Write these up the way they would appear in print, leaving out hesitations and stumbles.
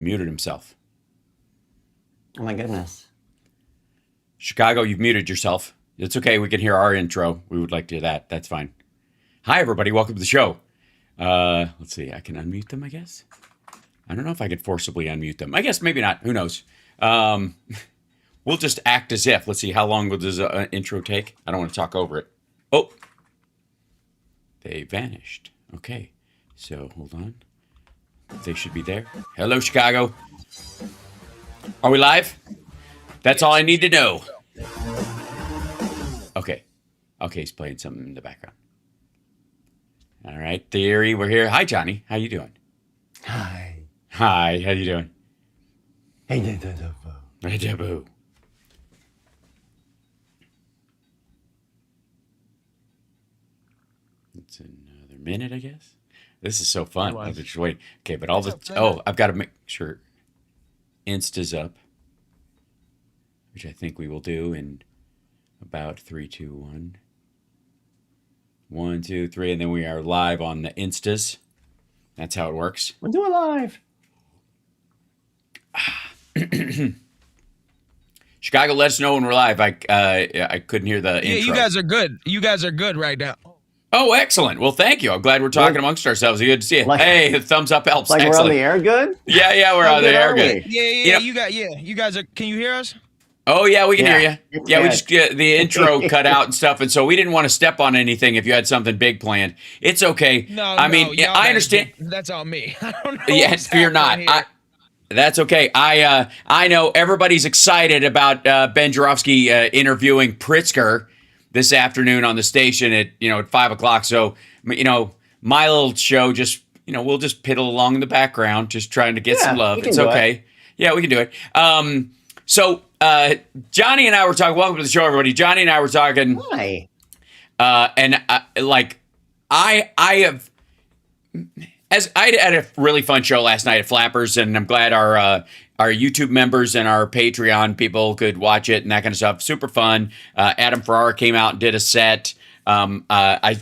Muted himself. Oh my goodness. Chicago, you've muted yourself. It's okay. We can hear our intro. We would like to hear that. That's fine. Hi, everybody. Welcome to the show. Let's see. I can unmute them, I guess. I don't know if I could forcibly unmute them. I guess maybe not. Who knows? We'll just act as if. Let's see. How long will this intro take? I don't want to talk over it. Oh, they vanished. Okay. So hold on. They should be there. Hello, Chicago. Are we live? That's all I need to know. Okay. Okay, he's playing something in the background. All right, Theory, we're here. Hi, Johnny. How you doing? Hi. Hi, how you doing? Hey, Hey, Debu. It's another minute, I guess. This is so fun. I'm just waiting. Okay, but all the... Oh, I've got to make sure Insta's up, which I think we will do in about 3, 2, 1. 1, 2, 3, and then we are live on the Instas. That's how it works. We'll do it live. Chicago, let us know when we're live. I couldn't hear the intro. You guys are good. You guys are good right now. Oh, excellent. Well, thank you. I'm glad we're talking amongst ourselves. Good to see you. Hey, the thumbs up helps. Like excellent. We're on the air good? Yeah, we're on the air good. Yeah. You guys are. Can you hear us? Oh, yeah, we can hear you. Yeah, we just get the intro cut out and stuff, and so we didn't want to step on anything if you had something big planned. It's okay. I mean, I understand. That's on me. I don't know. Yeah, fear not. That's okay. I know everybody's excited about Ben Joravsky interviewing Pritzker this afternoon on the station at 5:00. So my little show just we'll just piddle along in the background, just trying to get some love. It's okay. Yeah, we can do it. So Johnny and I were talking. Welcome to the show, everybody. Johnny and I were talking. Hi. And I have. As I had a really fun show last night at Flappers, and I'm glad our YouTube members and our Patreon people could watch it and that kind of stuff. Super fun. Adam Ferrara came out and did a set. I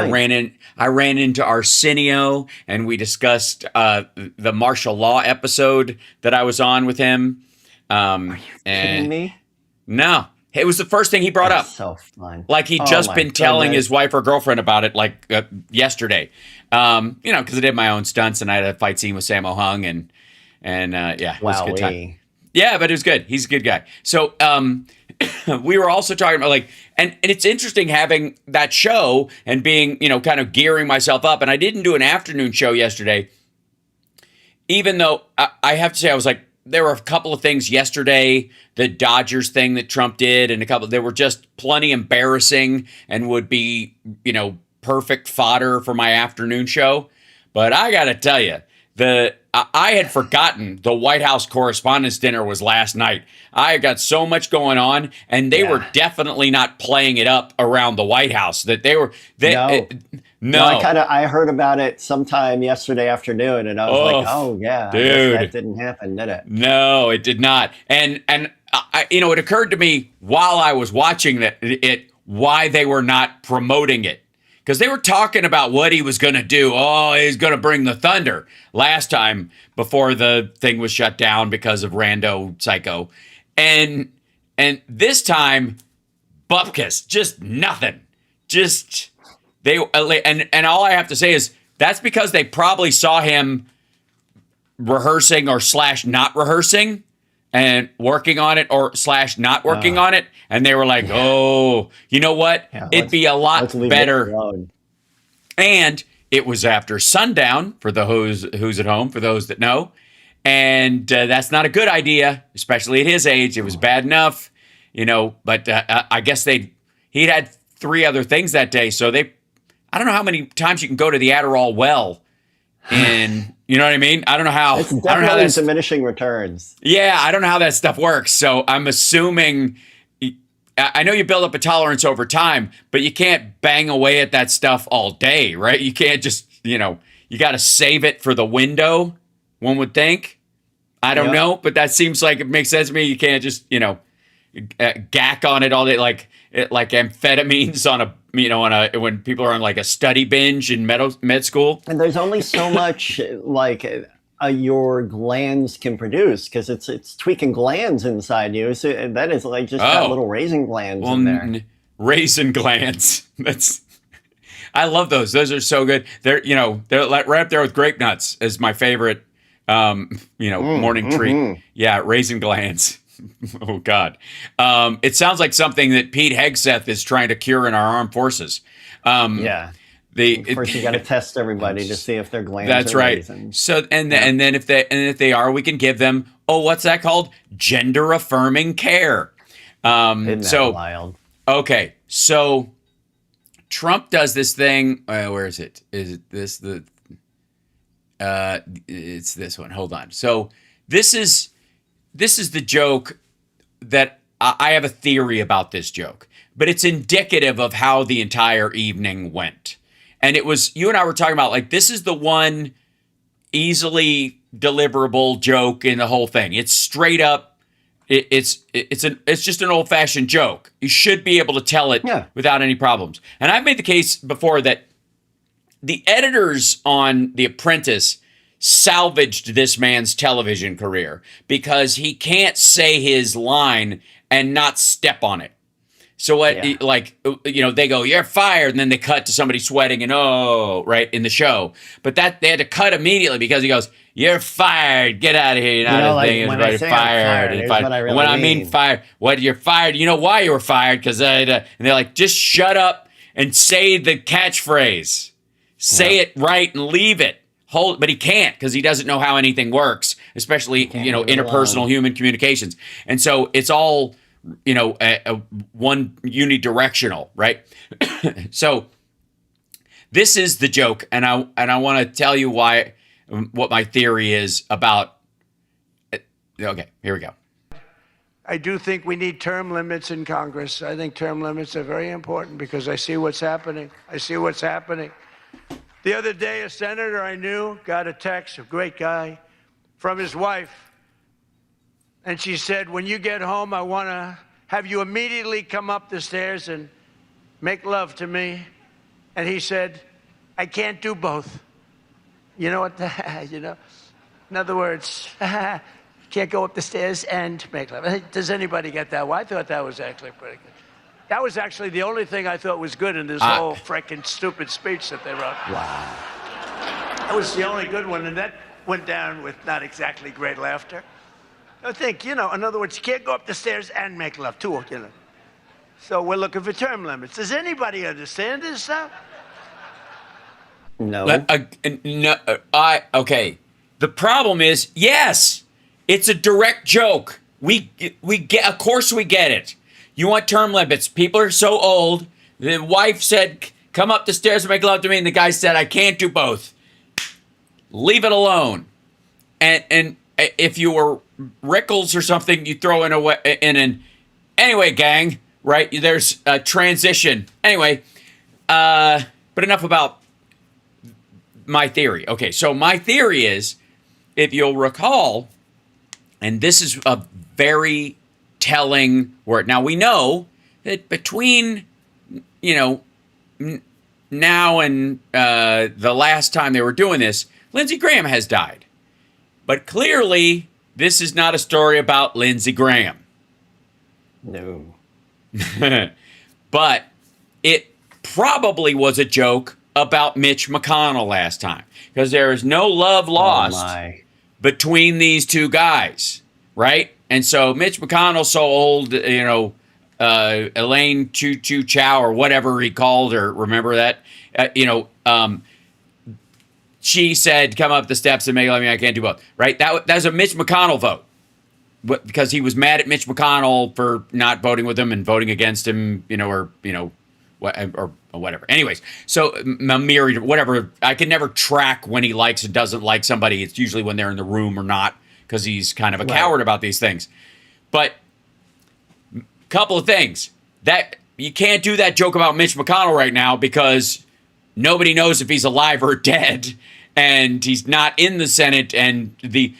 ran into Arsenio, and we discussed the martial law episode that I was on with him. Are you kidding me? No. It was the first thing he brought up. So fun. Like he'd just been telling his wife or girlfriend about it like yesterday. Because I did my own stunts and I had a fight scene with Sammo Hung and it was a good time. Yeah, but it was good. He's a good guy. So we were also talking about and it's interesting having that show and being, kind of gearing myself up. And I didn't do an afternoon show yesterday, even though I have to say I was like, there were a couple of things yesterday, the Dodgers thing that Trump did, and they were just plenty embarrassing and would be, perfect fodder for my afternoon show. But I got to tell you, I had forgotten the White House Correspondents' Dinner was last night. I got so much going on, and they were definitely not playing it up around the White House. That they were. No, I heard about it sometime yesterday afternoon, and I was like, "Oh yeah, dude, that didn't happen, did it?" No, it did not. And it occurred to me while I was watching why they were not promoting it, because they were talking about what he was going to do. Oh, he's going to bring the thunder last time before the thing was shut down because of Rando Psycho, and this time, bupkis, just nothing, just. They and all I have to say is that's because they probably saw him rehearsing or / not rehearsing and working on it or / not working on it, and they were like, "Oh, you know what? It'd be a lot better." And it was after sundown for the who's at home, for those that know, and that's not a good idea, especially at his age. It was bad enough, But I guess he'd had 3 other things that day, so I don't know how many times you can go to the Adderall well, and you know what I mean. I don't know how. It's definitely diminishing returns. Yeah, I don't know how that stuff works. So I'm assuming. I know you build up a tolerance over time, but you can't bang away at that stuff all day, right? You can't just, you got to save it for the window. One would think. I don't know, but that seems like it makes sense to me. You can't just, gack on it all day like amphetamines on when people are on like a study binge in med school. And there's only so much your glands can produce, because it's tweaking glands inside you. So that is like just got little raisin glands in there. Raisin glands. I love those. Those are so good. They're like right up there with grape nuts as my favorite, morning treat. Yeah, raisin glands. Oh God. It sounds like something that Pete Hegseth is trying to cure in our armed forces. Yeah. First, you got to test everybody to see if their glands. That's are right. raisins. So and then if they are, we can give them what's that called? Gender affirming care. Isn't that wild? Okay, so Trump does this thing. Where is it? Is it this the? It's this one. Hold on. So this is the joke that I have a theory about this joke, but it's indicative of how the entire evening went. And it was, you and I were talking about, like, this is the one easily deliverable joke in the whole thing. It's straight up. It's just an old fashioned joke. You should be able to tell it without any problems. And I've made the case before that the editors on The Apprentice salvaged this man's television career because he can't say his line and not step on it. So they go, "You're fired," and then they cut to somebody sweating and right in the show. But that they had to cut immediately because he goes, "You're fired. Get out of here. You're not a thing. When I say fired. I'm fired, what I really when I mean fired, what you're fired. You know why you were fired? Because and they're like, just shut up and say the catchphrase. Say it right and leave it. But he can't because he doesn't know how anything works, especially interpersonal human communications. And so it's all one unidirectional, right? So this is the joke, and I want to tell you what my theory is about. Okay, here we go. I do think we need term limits in Congress. I think term limits are very important because I see what's happening. The other day, a senator I knew got a text, a great guy, from his wife. And she said, "When you get home, I want to have you immediately come up the stairs and make love to me." And he said, "I can't do both." You know what? In other words, can't go up the stairs and make love. Does anybody get that? Well, I thought that was actually pretty good. That was actually the only thing I thought was good in this whole freaking stupid speech that they wrote. Wow. That was the only good one, and that went down with not exactly great laughter. I think, in other words, you can't go up the stairs and make love, too, So we're looking for term limits. Does anybody understand this stuff? No. Okay. The problem is, yes, it's a direct joke. We get, of course we get it. You want term limits. People are so old. The wife said, "Come up the stairs and make love to me," and the guy said, "I can't do both. Leave it alone." And if you were Rickles or something, you throw anyway, gang, right? There's a transition. Anyway, but enough about my theory. Okay, so my theory is, if you'll recall, and this is a very telling word. Now, we know that between, now and the last time they were doing this, Lindsey Graham has died. But clearly, this is not a story about Lindsey Graham. No. But it probably was a joke about Mitch McConnell last time, because there is no love lost between these two guys, right? And so Mitch McConnell's so old, Elaine Choo Chow or whatever he called her. Remember that? She said, "Come up the steps and make love to me. I can't do both." Right? That was a Mitch McConnell vote, because he was mad at Mitch McConnell for not voting with him and voting against him, or whatever. Anyways, so myriad, whatever. I can never track when he likes and doesn't like somebody. It's usually when they're in the room or not, because he's kind of a coward about these things. But a couple of things. That you can't do that joke about Mitch McConnell right now because nobody knows if he's alive or dead, and he's not in the Senate, and the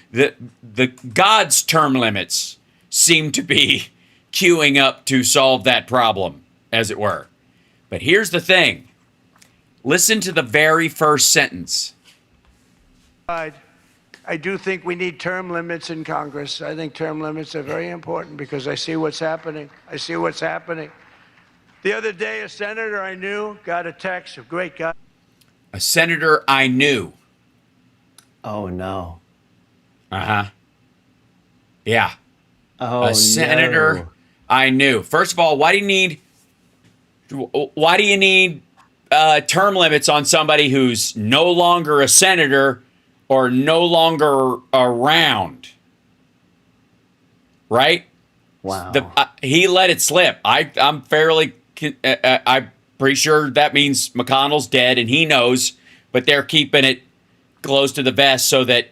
God's term limits seem to be queuing up to solve that problem, as it were. But here's the thing. Listen to the very first sentence. And I do think we need term limits in Congress. I think term limits are very important because I see what's happening. I see what's happening. The other day, a senator I knew got a text, a great guy. A senator I knew. Oh, no. Uh-huh. Yeah. Oh, A senator no. I knew. First of all, why do you need term limits on somebody who's no longer a senator or no longer around? Right? Wow. He let it slip. I'm pretty sure that means McConnell's dead and he knows, but they're keeping it close to the vest so that,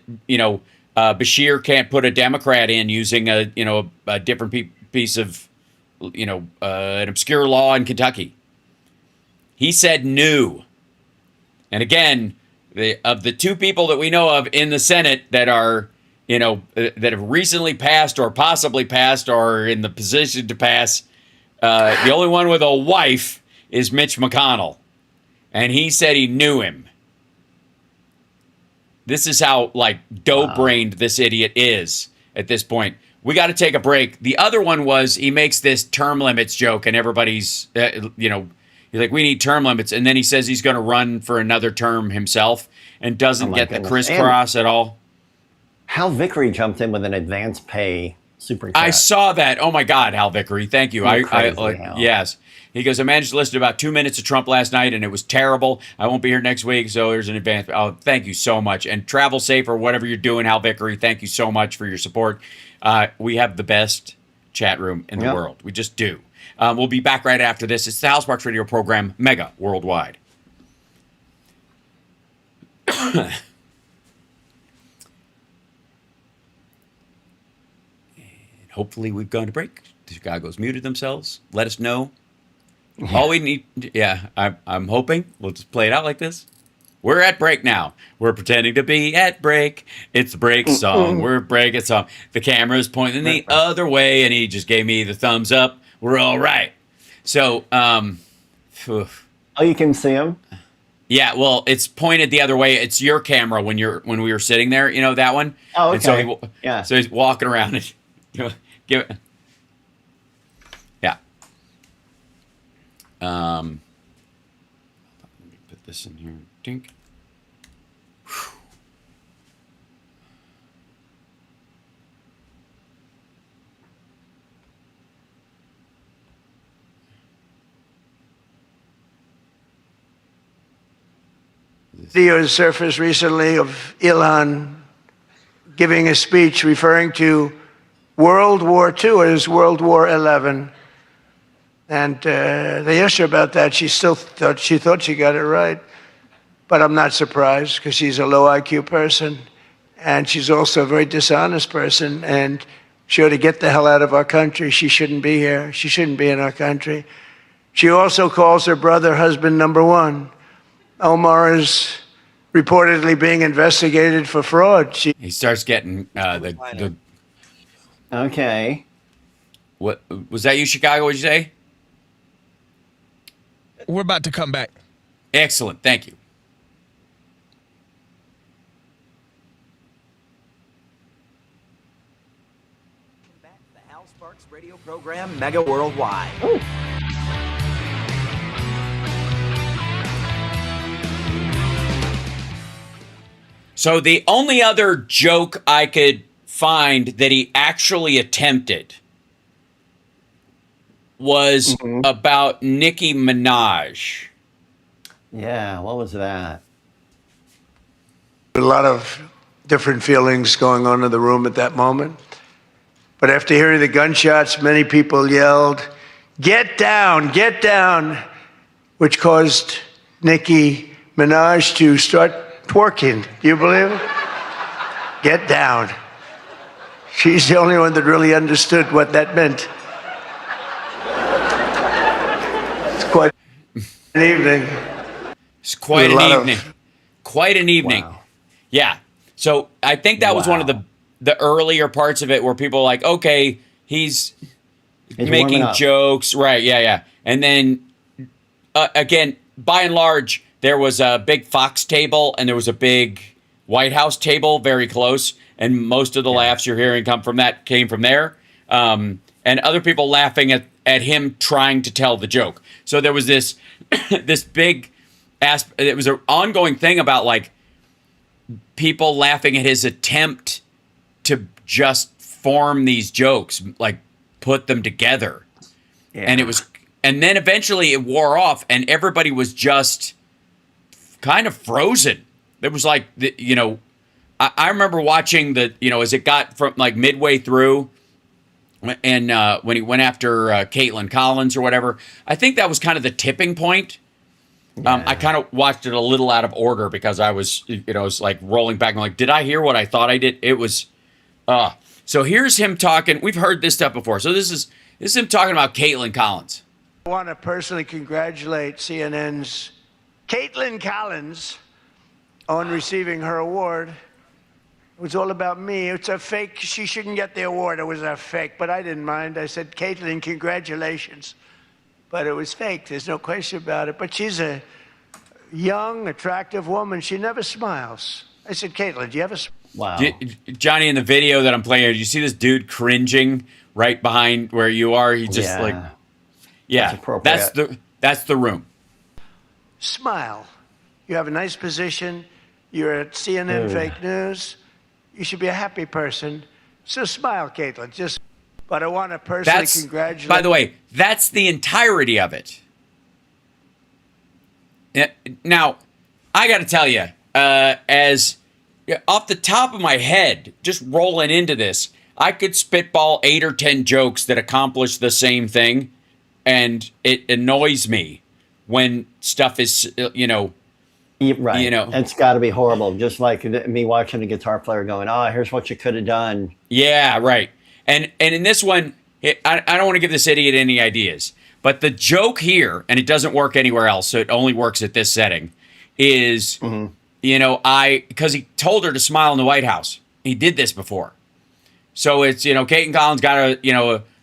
Bashir can't put a Democrat in using a different piece of, an obscure law in Kentucky. He said new. And again, of the two people that we know of in the Senate that are, that have recently passed or possibly passed or in the position to pass, the only one with a wife is Mitch McConnell. And he said he knew him. This is how, dope-brained this idiot is at this point. We got to take a break. The other one was he makes this term limits joke, and everybody's, he's like, we need term limits. And then he says he's going to run for another term himself and doesn't get the crisscross at all. Hal Vickery jumped in with an advance pay super chat. I saw that. Oh, my God, Hal Vickery. Thank you. Yes. He goes, I managed to listen to about 2 minutes of Trump last night, and it was terrible. I won't be here next week, so there's an advance. Oh, thank you so much. And travel safe or whatever you're doing, Hal Vickery. Thank you so much for your support. We have the best chat room in the world. We just do. We'll be back right after this. It's the Hal Sparks Radio program, Mega Worldwide. Hopefully we've gone to break. The Chicago's muted themselves. Let us know. All we need, I'm hoping we'll just play it out like this. We're at break now. We're pretending to be at break. It's a break song. We're break it song. The camera's pointing the other way, and he just gave me the thumbs up. We're all right. So, oh, you can see him? Yeah, well, it's pointed the other way. It's your camera when we were sitting there. That one. Oh, okay. And so he's walking around and give it. Yeah. Let me put this in here. Dink. Video has surfaced recently of Elon giving a speech referring to World War II as World War XI. And they asked her about that. She thought she got it right. But I'm not surprised because she's a low IQ person. And she's also a very dishonest person. And she ought to get the hell out of our country. She shouldn't be here. She shouldn't be in our country. She also calls her brother husband number one. Omar is reportedly being investigated for fraud. He starts getting the. Okay. What was that? You Chicago? What'd you say? We're about to come back. Excellent. Thank you. Back to the Hal Sparks radio program, Mega Worldwide. Ooh. So the only other joke I could find that he actually attempted was about Nicki Minaj. Yeah, what was that? A lot of different feelings going on in the room at that moment. But after hearing the gunshots, many people yelled, "Get down, get down," which caused Nicki Minaj to start twerking. Do you believe it? Get down. She's the only one that really understood what that meant. It's quite an evening. It's quite an evening. Quite an evening. Wow. Yeah. So I think that was one of the earlier parts of it where people were like, okay, he's making jokes. Right. Yeah. Yeah. And then again, by and large, there was a big Fox table and there was a big White House table very close, and most of the laughs you're hearing came from there. And other people laughing at him trying to tell the joke. So there was this this big it was an ongoing thing about like people laughing at his attempt to just form these jokes, like put them together. Yeah. And then eventually it wore off and everybody was just kind of frozen. It was like, I remember watching as it got from like midway through and when he went after Caitlin Collins or whatever, I think that was kind of the tipping point. Yeah. I kind of watched it a little out of order because I was, was like rolling back and like, did I hear what I thought I did? It was, so here's him talking. We've heard this stuff before. So this is him talking about Caitlin Collins. I want to personally congratulate CNN's Caitlin Collins on receiving her award. It was all about me. It's a fake. She shouldn't get the award. It was a fake, but I didn't mind. I said, Caitlin, congratulations. But it was fake. There's no question about it. But she's a young, attractive woman. She never smiles. I said, Caitlin, do you ever smile? Wow. Johnny, in the video that I'm playing, do you see this dude cringing right behind where you are? He just that's the room. Smile. You have a nice position. You're at CNN Fake News. You should be a happy person. So smile, Caitlin. But I want to personally congratulate. By the way, that's the entirety of it. Now, I got to tell you, as off the top of my head, just rolling into this, I could spitball 8 or 10 jokes that accomplish the same thing, and it annoys me when stuff is, Right. It's got to be horrible. Just like me watching a guitar player going, here's what you could have done. Yeah, right. And in this one, I don't want to give this idiot any ideas, but the joke here, and it doesn't work anywhere else, so it only works at this setting, is, because he told her to smile in the White House. He did this before. So it's, Kate and Collins got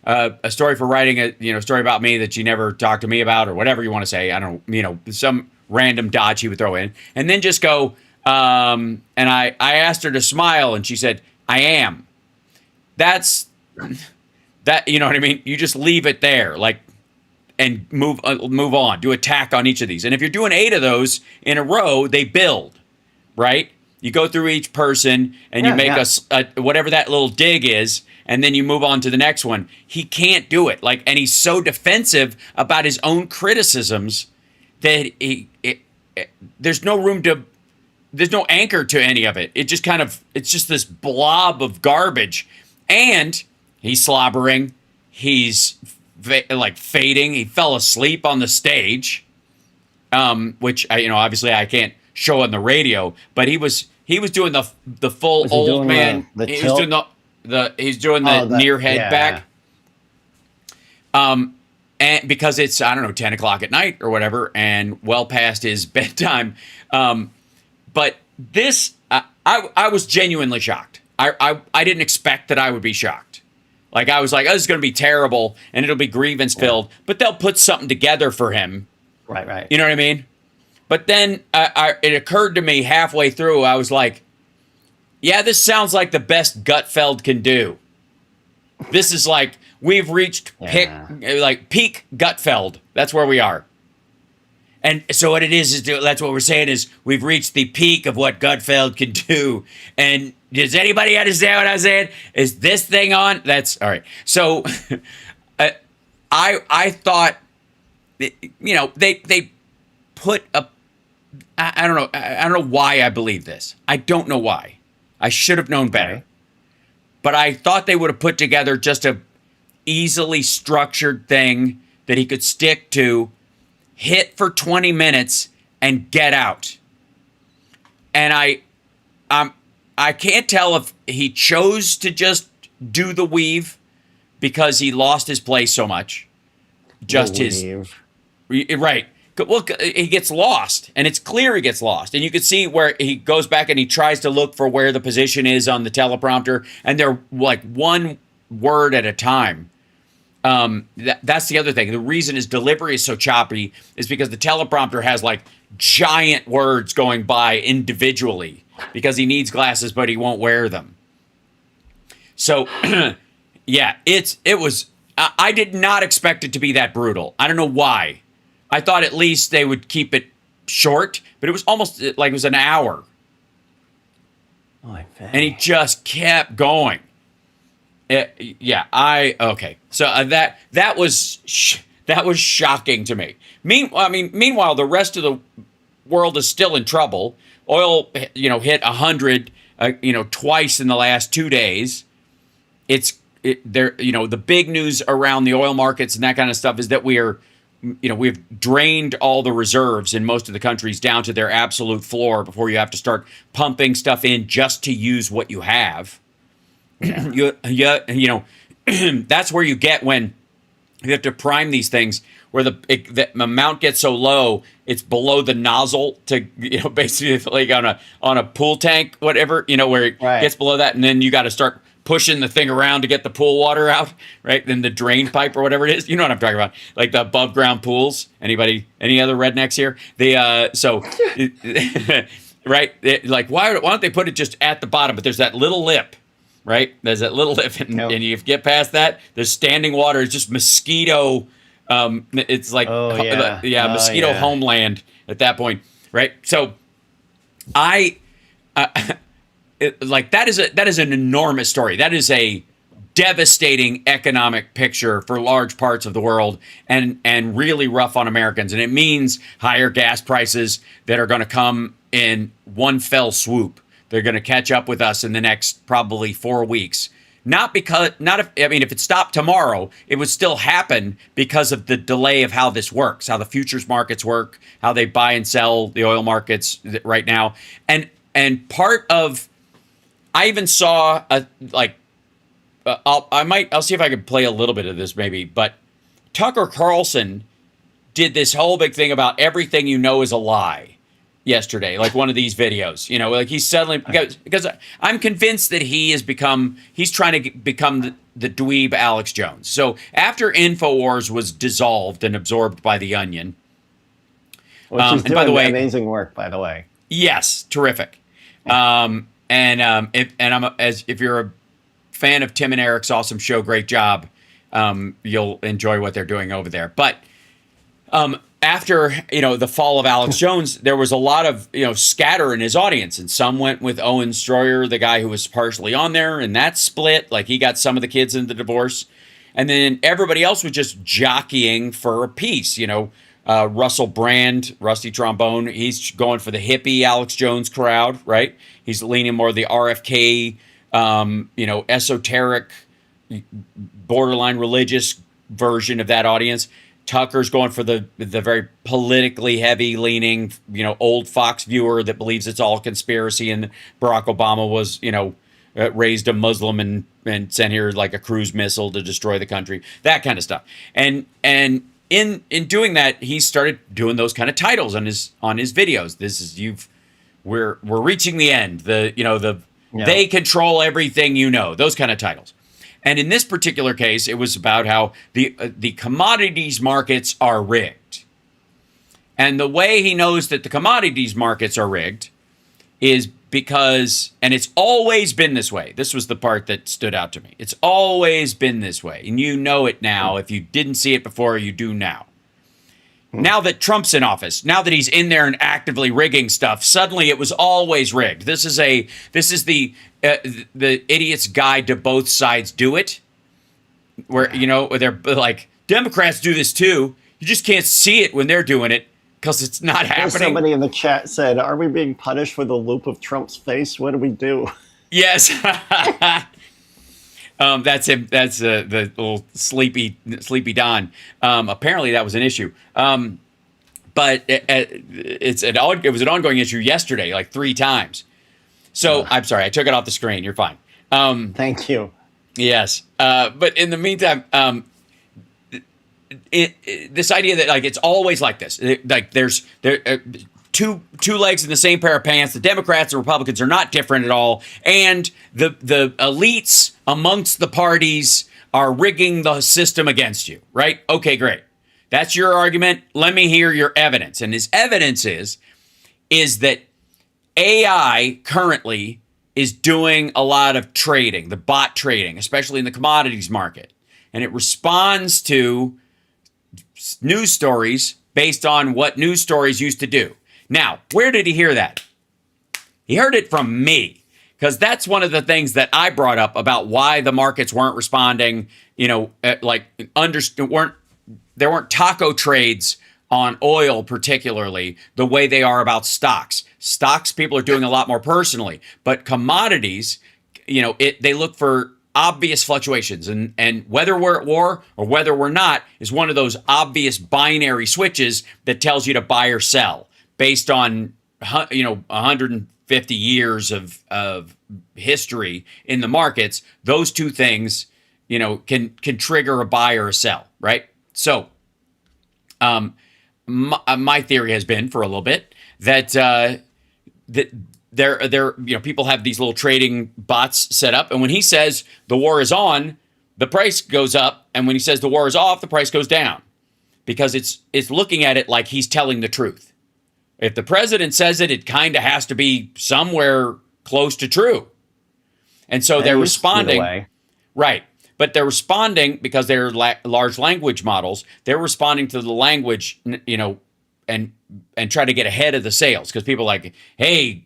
a story for writing a story about me that she never talked to me about, or whatever you want to say. I don't know, some random dodge he would throw in, and then just go, and I asked her to smile, and she said, I am. That's that, you know what I mean? You just leave it there, like, and move on. Do a tack on each of these. And if you're doing 8 of those in a row, they build, right? You go through each person and you make a whatever that little dig is, and then you move on to the next one. He can't do it. Like, and he's so defensive about his own criticisms that there's no room to, there's no anchor to any of it. It just kind of, it's just this blob of garbage. And he's slobbering. He's like fading. He fell asleep on the stage, which obviously I can't show on the radio. But he was doing the full old man. He's doing the near head back. And because it's 10 o'clock at night or whatever, and well past his bedtime. But this, I was genuinely shocked. I didn't expect that I would be shocked. Like, I was like, this is going to be terrible, and it'll be grievance-filled, but they'll put something together for him. Right. You know what I mean? But then it occurred to me halfway through, I was like, yeah, this sounds like the best Gutfeld can do. This is like, we've reached peak Gutfeld. That's where we are. And so what it is that's what we're saying is we've reached the peak of what Gutfeld can do. And does anybody understand what I'm saying? Is this thing on? That's all right. So I thought, they put a, I don't know. I don't know why I believe this. I don't know why. I should have known better. Okay. But I thought they would have put together just a easily structured thing that he could stick to, hit for 20 minutes, and get out. And I can't tell if he chose to just do the weave because he lost his place so much. Just his right. Well, he gets lost, and it's clear he gets lost. And you can see where he goes back and he tries to look for where the position is on the teleprompter, and they're like one word at a time. That's the other thing. The reason his delivery is so choppy is because the teleprompter has like giant words going by individually because he needs glasses, but he won't wear them. So, yeah, it was. I did not expect it to be that brutal. I don't know why. I thought at least they would keep it short, but it was almost like it was an hour. And he just kept going. Okay. So that was shocking to me. Meanwhile, the rest of the world is still in trouble. Oil, hit 100, twice in the last 2 days. The big news around the oil markets and that kind of stuff is that we've drained all the reserves in most of the countries down to their absolute floor before you have to start pumping stuff in just to use what you have. That's where you get when you have to prime these things where the amount gets so low it's below the nozzle to basically like on a pool tank, whatever, where it gets below that, and then you got to start pushing the thing around to get the pool water out, right? Then the drain pipe or whatever it is, you know what I'm talking about, like the above ground pools. Any other rednecks here? Right? Like why don't they put it just at the bottom? But there's that little lip. Right? There's that little lip, and you get past that, there's standing water. It's just mosquito. It's like mosquito homeland at that point, right? So, that is an enormous story. That is a devastating economic picture for large parts of the world, and really rough on Americans. And it means higher gas prices that are going to come in one fell swoop. They're going to catch up with us in the next probably 4 weeks. If it stopped tomorrow, it would still happen because of the delay of how this works, how the futures markets work, how they buy and sell the oil markets right now. And part of, I even saw I'll see if I can play a little bit of this maybe, but Tucker Carlson did this whole big thing about everything is a lie yesterday, like one of these videos, like he's suddenly, because I'm convinced that he's trying to become the dweeb Alex Jones. So after InfoWars was dissolved and absorbed by The Onion, which is doing, by the way, amazing work, by the way. Yes, terrific. If you're a fan of Tim and Eric's awesome show, great job. You'll enjoy what they're doing over there. But after the fall of Alex Jones, there was a lot of scatter in his audience, and some went with Owen Stroyer, the guy who was partially on there, and that split. Like he got some of the kids in the divorce, and then everybody else was just jockeying for a piece. Russell Brand, Rusty Trombone, he's going for the hippie Alex Jones crowd, right? He's leaning more the RFK, esoteric, borderline religious version of that audience. Tucker's going for the very politically heavy leaning, old Fox viewer that believes it's all conspiracy and Barack Obama was, raised a Muslim and sent here like a cruise missile to destroy the country, that kind of stuff. And in doing that, he started doing those kind of titles on his videos. We're reaching the end. They control everything, those kind of titles. And in this particular case, it was about how the commodities markets are rigged. And the way he knows that the commodities markets are rigged is because, and it's always been this way. This was the part that stood out to me. It's always been this way. And you know it now. If you didn't see it before, you do now. Now that Trump's in office, now that he's in there and actively rigging stuff, suddenly it was always rigged. This is the idiot's guide to both sides do it. Where they're like, Democrats do this too. You just can't see it when they're doing it because it's not happening. Somebody in the chat said, "Are we being punished for the loop of Trump's face? What do we do?" Yes. That's him. That's the little sleepy Don. Apparently that was an issue. But it was an ongoing issue yesterday, like 3 times. So I'm sorry, I took it off the screen. You're fine. Thank you. Yes. But in the meantime, this idea that like it's always like this, like there's two legs in the same pair of pants. The Democrats and Republicans are not different at all, and the elites amongst the parties are rigging the system against you, right? Okay, great. That's your argument. Let me hear your evidence. And his evidence is that AI currently is doing a lot of trading, the bot trading, especially in the commodities market. And it responds to news stories based on what news stories used to do. Now, where did he hear that? He heard it from me, because that's one of the things that I brought up about why the markets weren't responding, there weren't taco trades on oil, particularly the way they are about stocks. Stocks, people are doing a lot more personally, but commodities, they look for obvious fluctuations, and whether we're at war or whether we're not is one of those obvious binary switches that tells you to buy or sell based on 150 years of history in the markets. Those two things, can trigger a buy or a sell, right? So, my theory has been for a little bit that people have these little trading bots set up, and when he says the war is on, the price goes up, and when he says the war is off, the price goes down, because it's looking at it like he's telling the truth. If the president says it, it kind of has to be somewhere close to true, and so they're responding, right? But they're responding because they're large language models. They're responding to the language, and try to get ahead of the sales, because people are like, hey,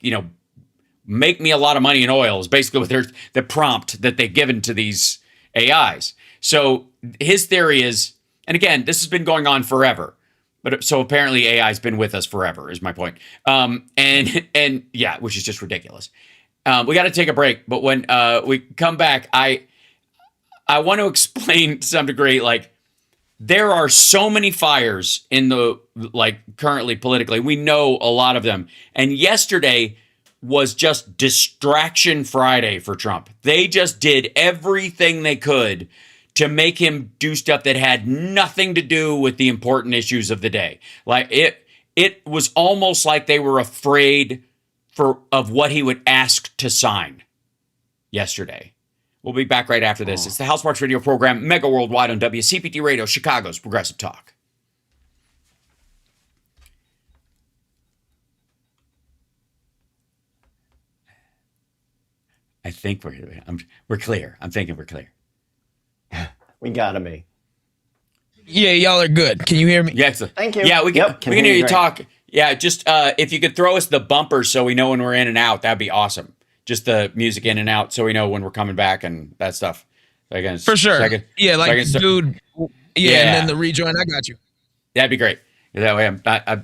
make me a lot of money in oil is basically what the prompt that they've given to these AIs. So his theory is, and again, this has been going on forever, but so apparently AI has been with us forever is my point. And yeah, which is just ridiculous. We got to take a break, but when we come back, I want to explain to some degree, there are so many fires in the, currently politically. We know a lot of them. And yesterday was just Distraction Friday for Trump. They just did everything they could to make him do stuff that had nothing to do with the important issues of the day. It was almost like they were afraid of what he would ask to sign yesterday. We'll be back right after this. It's the House Sparks radio program, Mega Worldwide on WCPT Radio, Chicago's Progressive Talk. I think we're clear. I'm thinking we're clear. We gotta be. Yeah, y'all are good. Can you hear me? Yes. Thank you. Yeah, we can hear you great. talk. Yeah, just if you could throw us the bumpers so we know when we're in and out, that'd be awesome. Just the music in and out so we know when we're coming back and that stuff. Again, For sure. Yeah, dude. Yeah, and then the rejoin. I got you. That'd be great. That way, I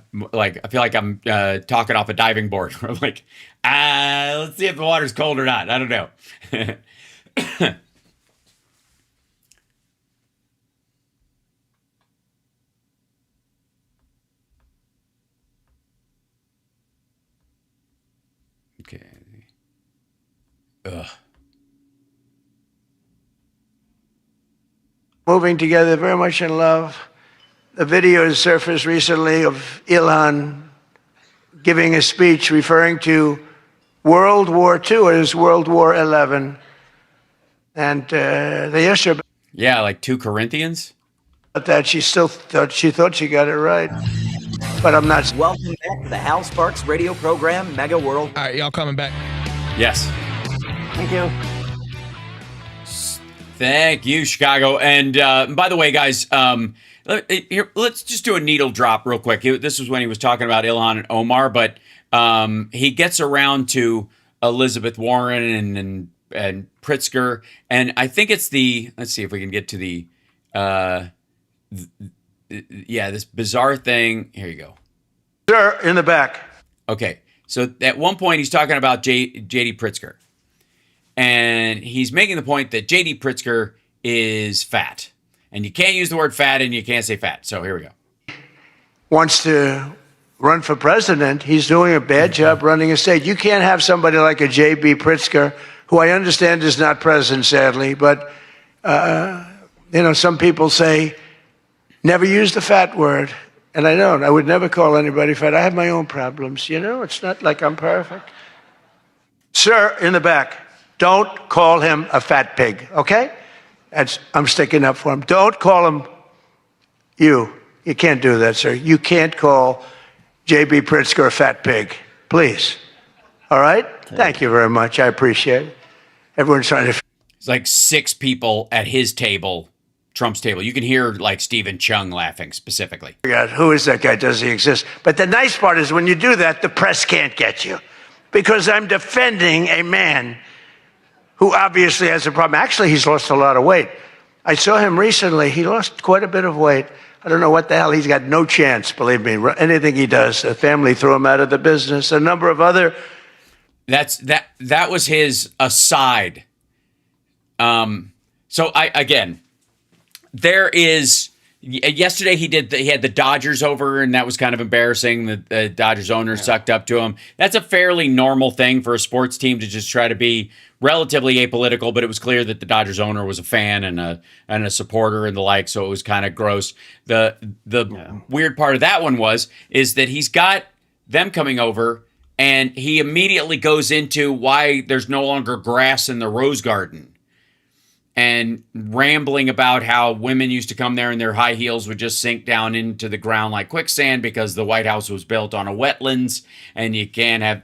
feel like I'm talking off a diving board. I'm like, let's see if the water's cold or not. I don't know. Okay. Ugh. Moving together, very much in love. A video has surfaced recently of Ilhan giving a speech referring to World War II as World War XI. And the Hsrpm. Yeah, like 2 Corinthians. That she still thought she got it right. But I'm not. Welcome back to the Hal Sparks radio program, Mega World. All right, y'all coming back. Yes. Thank you. Thank you, Chicago. And by the way, guys, let's just do a needle drop real quick. This was when he was talking about Ilhan and Omar, but he gets around to Elizabeth Warren and Pritzker, and I think it's let's see if we can get to this bizarre thing. Here you go. Sir, in the back. Okay, so at one point he's talking about J.D. Pritzker. And he's making the point that J.D. Pritzker is fat. And you can't use the word fat and you can't say fat. So here we go. Wants to run for president. He's doing a bad job running a state. You can't have somebody like a J.B. Pritzker, who I understand is not president, sadly. But, some people say, never use the fat word. And I don't. I would never call anybody fat. I have my own problems. It's not like I'm perfect. Sir, in the back. Don't call him a fat pig, okay? I'm sticking up for him. Don't call him you. You can't do that, sir. You can't call J.B. Pritzker a fat pig. Please. All right? Thank you very much. I appreciate it. Everyone's trying to... It's like 6 people at his table, Trump's table. You can hear like Stephen Chung laughing specifically. Who is that guy? Does he exist? But the nice part is when you do that, the press can't get you. Because I'm defending a man who obviously has a problem. Actually, he's lost a lot of weight. I saw him recently. He lost quite a bit of weight. I don't know what the hell. He's got no chance, believe me. Anything he does, the family threw him out of the business. A number of other... That was his aside. So there is... Yesterday he had the Dodgers over, and that was kind of embarrassing. The Dodgers owner sucked up to him. That's a fairly normal thing for a sports team to just try to be relatively apolitical, but it was clear that the Dodgers owner was a fan and a supporter and the like, so it was kind of gross. The weird part of that one is that he's got them coming over, and he immediately goes into why there's no longer grass in the rose garden. And rambling about how women used to come there and their high heels would just sink down into the ground like quicksand because the White House was built on a wetlands and you can't have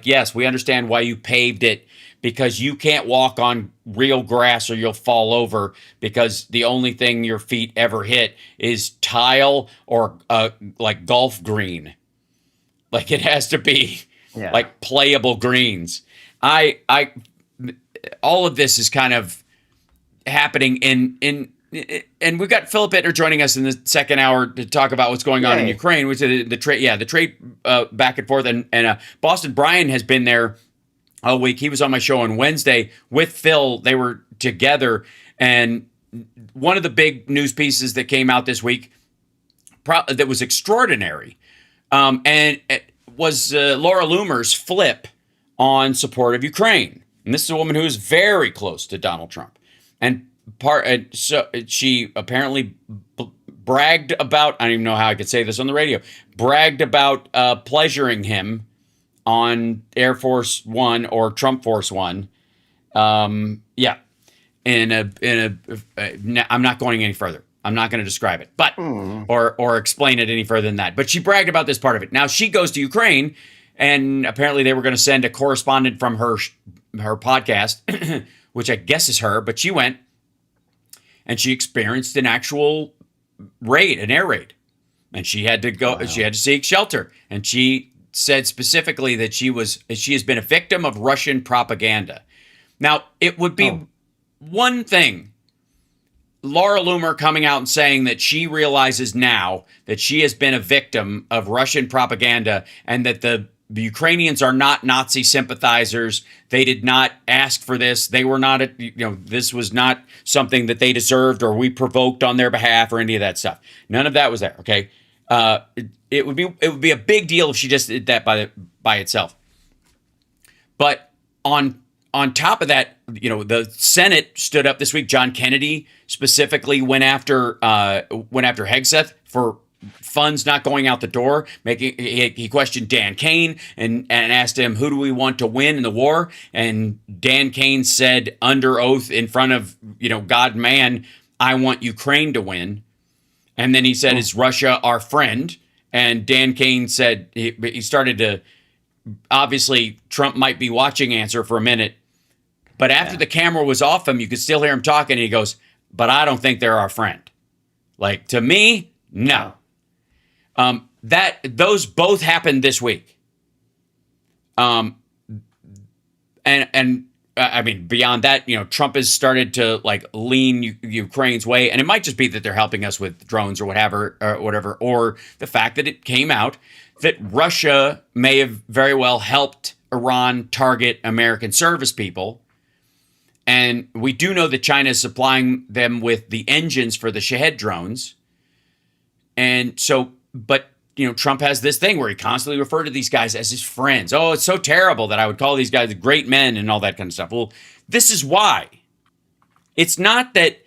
yes, we understand why you paved it, because you can't walk on real grass or you'll fall over, because the only thing your feet ever hit is tile or like golf green. Like it has to be like playable greens. All of this is kind of happening and we've got Philip Ittner joining us in the second hour to talk about what's going on in Ukraine, which is the trade back and forth. And Boston Brian has been there all week. He was on my show on Wednesday with Phil. They were together. And one of the big news pieces that came out this week that was extraordinary and it was Laura Loomer's flip on support of Ukraine. And this is a woman who is very close to Donald Trump. And so she apparently bragged about, I don't even know how I could say this on the radio, bragged about pleasuring him on Air Force One or Trump Force One. I'm not going any further. I'm not going to describe it, but or explain it any further than that. But she bragged about this part of it. Now she goes to Ukraine, and apparently they were going to send a correspondent from her podcast, which I guess is her, but she went and she experienced an actual raid, an air raid. And she had to go, she had to seek shelter. And she said specifically that she has been a victim of Russian propaganda. Now, it would be one thing, Laura Loomer coming out and saying that she realizes now that she has been a victim of Russian propaganda and that the Ukrainians are not Nazi sympathizers. They did not ask for this. They were not, this was not something that they deserved or we provoked on their behalf or any of that stuff. None of that was there. Okay, it would be a big deal if she just did that by itself. But on top of that, the Senate stood up this week. John Kennedy specifically went after Hegseth for funds not going out the door. He questioned Dan Kane and asked him, who do we want to win in the war? And Dan Kane said under oath in front of God, man, I want Ukraine to win. And then he said, is Russia our friend? And Dan Kane said he started to, obviously Trump might be watching answer for a minute, but after the camera was off him, you could still hear him talking. And he goes, but I don't think they're our friend. Like, to me, no. Those both happened this week. I mean, beyond that, Trump has started to lean Ukraine's way, and it might just be that they're helping us with drones or whatever, or the fact that it came out that Russia may have very well helped Iran target American service people. And we do know that China is supplying them with the engines for the Shahed drones. And so, but Trump has this thing where he constantly referred to these guys as his friends. Oh, it's so terrible that I would call these guys great men and all that kind of stuff. Well, this is why. It's not that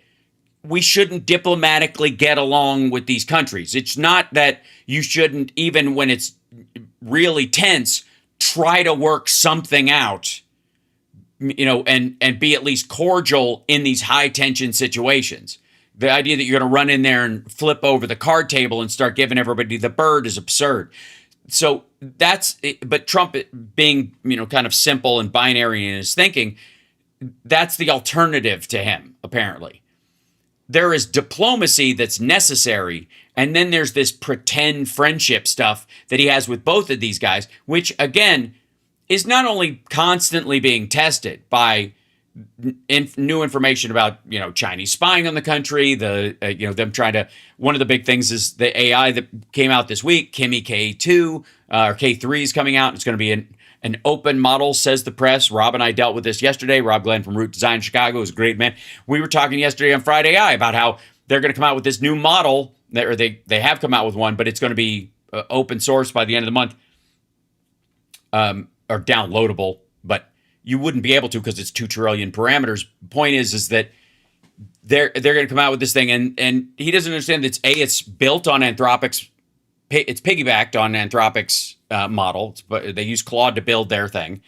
we shouldn't diplomatically get along with these countries. It's not that you shouldn't, even when it's really tense, try to work something out and be at least cordial in these high tension situations. The idea that you're going to run in there and flip over the card table and start giving everybody the bird is absurd. So but Trump being, kind of simple and binary in his thinking, that's the alternative to him, apparently. There is diplomacy that's necessary, and then there's this pretend friendship stuff that he has with both of these guys, which, again, is not only constantly being tested by new information about, Chinese spying on the country, them trying to, one of the big things is the AI that came out this week, Kimi K2, or K3 is coming out. It's going to be an open model, says the press. Rob and I dealt with this yesterday. Rob Glenn from Root Design Chicago is a great man. We were talking yesterday on Friday AI about how they're going to come out with this new model, or they have come out with one, but it's going to be open source by the end of the month, or downloadable, but you wouldn't be able to because it's 2 trillion parameters. Point is that they're going to come out with this thing, and he doesn't understand that it's built on Anthropic's, it's piggybacked on Anthropic's model, but they use Claude to build their thing,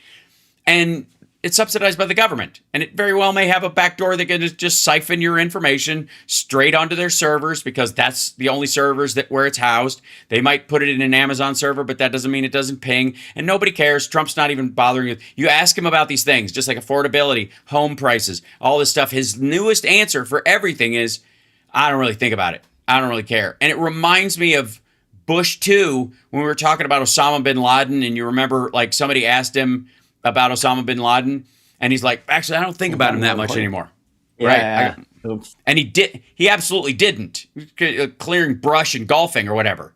and it's subsidized by the government, and it very well may have a backdoor that can just siphon your information straight onto their servers because that's the only servers where it's housed. They might put it in an Amazon server, but that doesn't mean it doesn't ping, and nobody cares. Trump's not even bothering you. You ask him about these things, just like affordability, home prices, all this stuff. His newest answer for everything is, I don't really think about it. I don't really care. And it reminds me of Bush 2 when we were talking about Osama bin Laden, and you remember, like, somebody asked him about Osama bin Laden, and he's like, actually, I don't think about him that much anymore. Yeah, right? Oops. And he absolutely didn't. Clearing brush and golfing or whatever.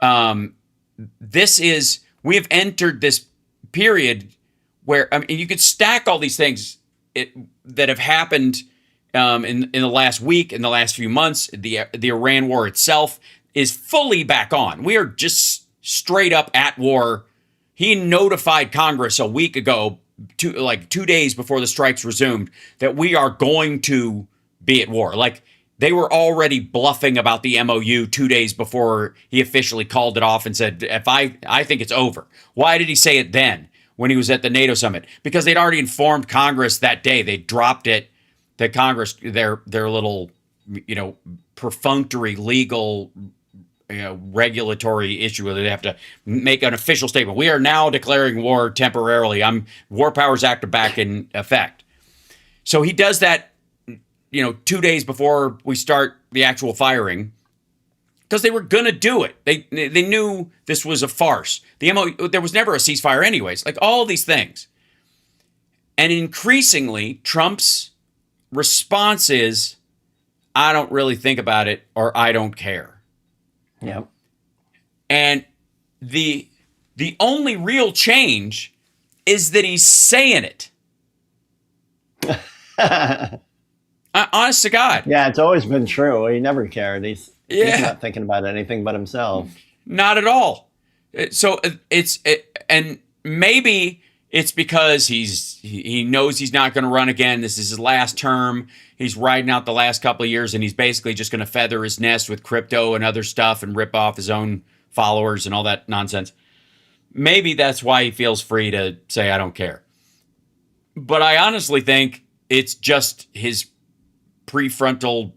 We have entered this period where, you could stack all these things that have happened in the last week, in the last few months. The Iran war itself is fully back on. We are just straight up at war. He notified Congress a week ago, 2 days before the strikes resumed, that we are going to be at war. Like, they were already bluffing about the MOU 2 days before he officially called it off and said, I think it's over. Why did he say it then when he was at the NATO summit? Because they'd already informed Congress that day. They dropped it to Congress, their little, perfunctory legal regulatory issue where they have to make an official statement. We are now declaring war temporarily. War Powers Act are back in effect. So he does that, 2 days before we start the actual firing, because they were going to do it. They knew this was a farce. There was never a ceasefire anyways, like all these things. And increasingly, Trump's response is, I don't really think about it, or I don't care. Yep. And the only real change is that he's saying it. Honest to God. Yeah, it's always been true. He never cared. He's not thinking about anything but himself. Not at all. So and maybe it's because he knows he's not going to run again. This is his last term. He's riding out the last couple of years, and he's basically just going to feather his nest with crypto and other stuff and rip off his own followers and all that nonsense. Maybe that's why he feels free to say, I don't care. But I honestly think it's just his prefrontal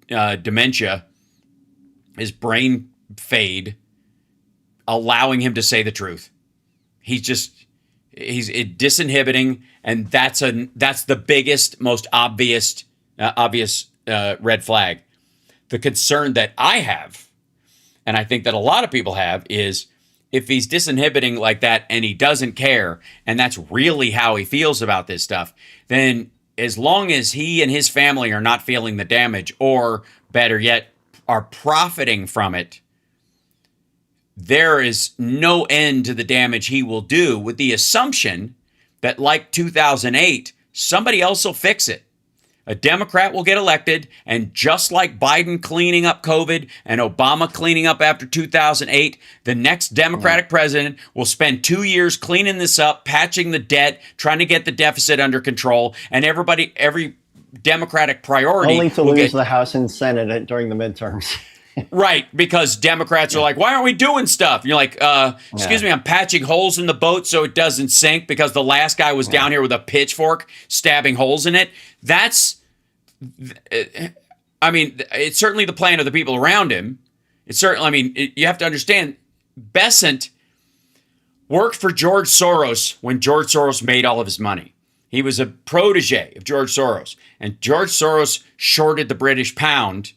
dementia, his brain fade, allowing him to say the truth. He's disinhibiting, and that's the biggest, most obvious red flag. The concern that I have, and I think that a lot of people have, is if he's disinhibiting like that and he doesn't care, and that's really how he feels about this stuff, then as long as he and his family are not feeling the damage, or better yet, are profiting from it, there is no end to the damage he will do, with the assumption that, like 2008, somebody else will fix it. A Democrat will get elected, and just like Biden cleaning up COVID and Obama cleaning up after 2008, the next Democratic president will spend 2 years cleaning this up, patching the debt, trying to get the deficit under control, and every Democratic priority only to lose the House and Senate during the midterms. Right, because Democrats are like, why aren't we doing stuff? And you're like, excuse me, I'm patching holes in the boat so it doesn't sink because the last guy was down here with a pitchfork stabbing holes in it. That's, I mean, it's certainly the plan of the people around him. It's certainly, I mean, you have to understand, Besant worked for George Soros when George Soros made all of his money. He was a protege of George Soros. And George Soros shorted the British pound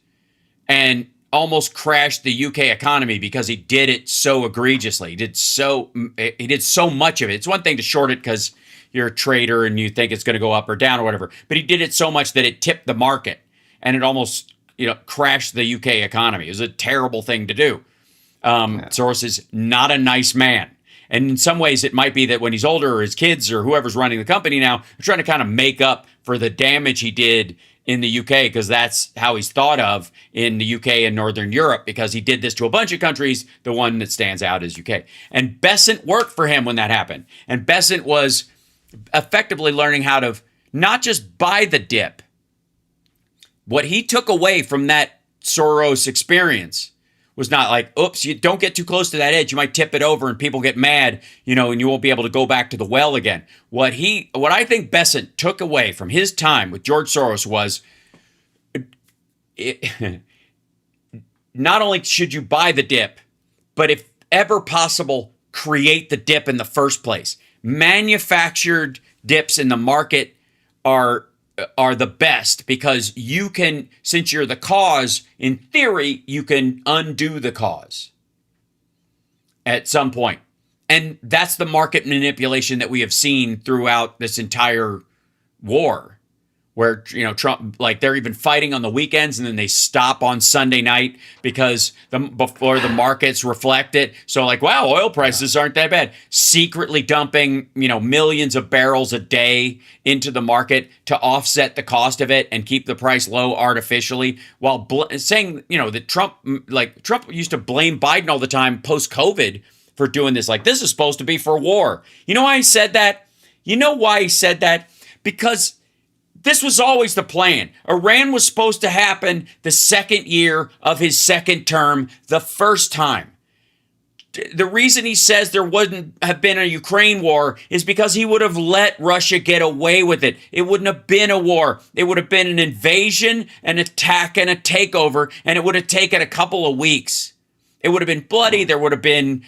and almost crashed the UK economy because he did it so egregiously. He did so much of it. It's one thing to short it because you're a trader and you think it's going to go up or down or whatever. But he did it so much that it tipped the market and it almost, crashed the UK economy. It was a terrible thing to do. Soros is not a nice man. And in some ways, it might be that when he's older, or his kids or whoever's running the company now, are trying to kind of make up for the damage he did in the UK, because that's how he's thought of in the UK and Northern Europe, because he did this to a bunch of countries. The one that stands out is UK. And Besant worked for him when that happened. And Besant was effectively learning how to not just buy the dip. What he took away from that Soros experience was not like, oops, you don't get too close to that edge. You might tip it over and people get mad, and you won't be able to go back to the well again. What I think Besant took away from his time with George Soros was, not only should you buy the dip, but if ever possible, create the dip in the first place. Manufactured dips in the market are the best because you can, since you're the cause, in theory, you can undo the cause at some point. And that's the market manipulation that we have seen throughout this entire war, where, Trump, like, they're even fighting on the weekends and then they stop on Sunday night because before the markets reflect it. So like, wow, oil prices aren't that bad. Secretly dumping, millions of barrels a day into the market to offset the cost of it and keep the price low artificially, while saying, that Trump used to blame Biden all the time post-COVID for doing this. Like, this is supposed to be for war. You know why he said that? You know why he said that? Because this was always the plan. Iran was supposed to happen the second year of his second term, the first time. The reason he says there wouldn't have been a Ukraine war is because he would have let Russia get away with it. It wouldn't have been a war. It would have been an invasion, an attack, and a takeover, and it would have taken a couple of weeks. It would have been bloody. There would have been,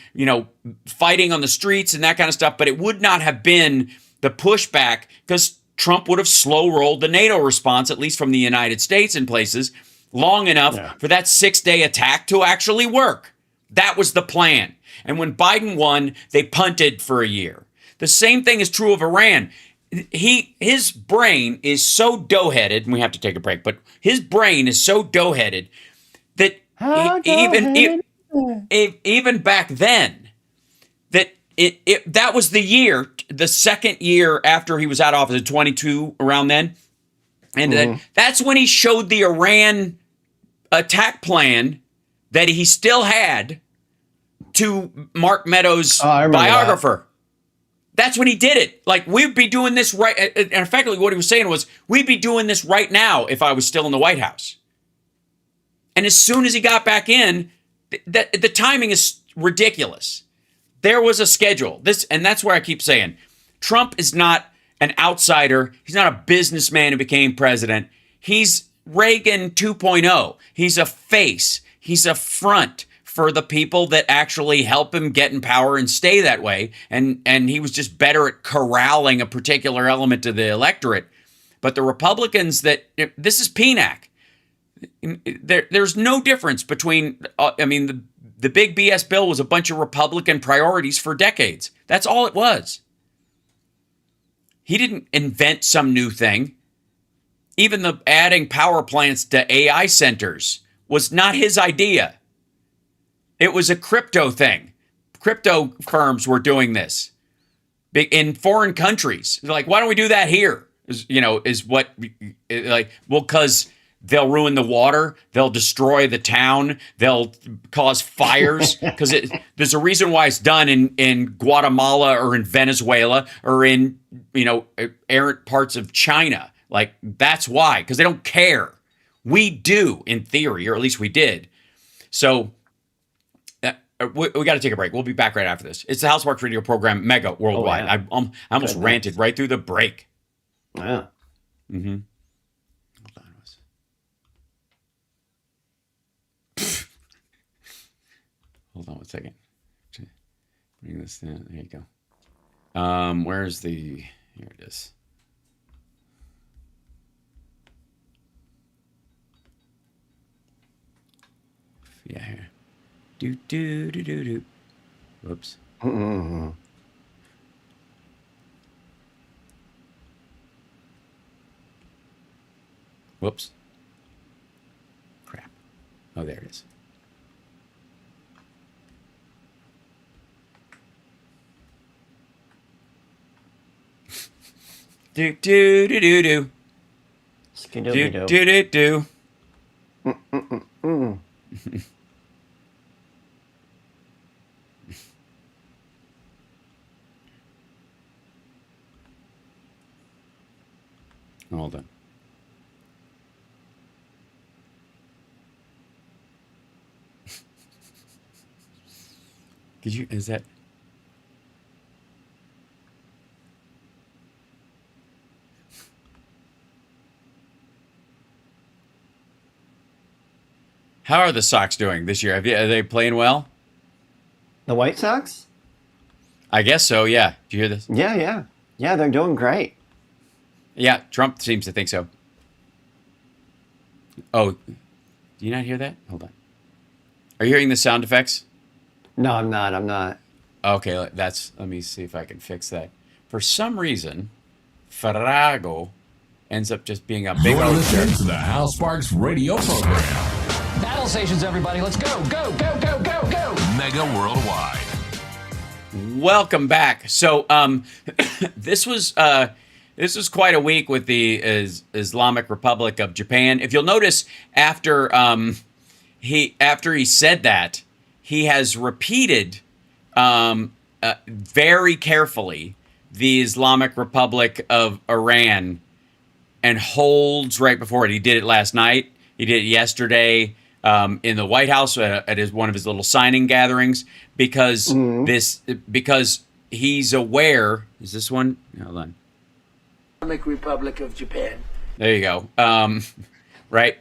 fighting on the streets and that kind of stuff, but it would not have been the pushback, because Trump would have slow-rolled the NATO response, at least from the United States in places, long enough for that 6-day attack to actually work. That was the plan. And when Biden won, they punted for a year. The same thing is true of Iran. His brain is so dough-headed, and we have to take a break, but his brain is so dough-headed that even back then, that was the year, the second year after he was out of office, 22, around then. And that's when he showed the Iran attack plan that he still had to Mark Meadows' biographer. That's when he did it. Like, we'd be doing this right. And effectively what he was saying was, we'd be doing this right now if I was still in the White House. And as soon as he got back in, the timing is ridiculous. There was a schedule. And that's where I keep saying, Trump is not an outsider. He's not a businessman who became president. He's Reagan 2.0. He's a face. He's a front for the people that actually help him get in power and stay that way. And he was just better at corralling a particular element of the electorate. But the Republicans this is PNAC. There's no difference between, the big BS bill was a bunch of Republican priorities for decades. That's all it was. He didn't invent some new thing. Even the adding power plants to AI centers was not his idea. It was a crypto thing. Crypto firms were doing this in foreign countries. They're like, why don't we do that here? Because they'll ruin the water. They'll destroy the town. They'll cause fires. Because there's a reason why it's done in Guatemala or in Venezuela or in, errant parts of China. Like, that's why. Because they don't care. We do, in theory, or at least we did. So we got to take a break. We'll be back right after this. It's the House Sparks radio program, Mega Worldwide. Oh, yeah. I almost ranted right through the break. Yeah. Mm-hmm. Hold on one second. Bring this down. There you go. Where's the... Here it is. Yeah, here. Do. Whoops. Mm-hmm. Whoops. Crap. Oh, there it is. Do. Skidoo-doo. Do. Hold on. Is that? How are the Sox doing this year? Are they playing well? The White Sox? I guess so, yeah. Do you hear this? Yeah. Yeah, they're doing great. Yeah, Trump seems to think so. Oh, do you not hear that? Hold on. Are you hearing the sound effects? No, I'm not. Okay, let me see if I can fix that. For some reason, Farago ends up just being a big You're old listening jerk. to the Hal Sparks radio program. Battle stations, everybody. Let's go. Go. Mega Worldwide. Welcome back. So, this was quite a week with the Islamic Republic of Japan. If you'll notice, after he said that, he has repeated very carefully the Islamic Republic of Iran and holds right before it. He did it last night. He did it yesterday in the White House at one of his little signing gatherings because he's aware. Is this one? Hold on. Islamic Republic of Japan. There you go. Right.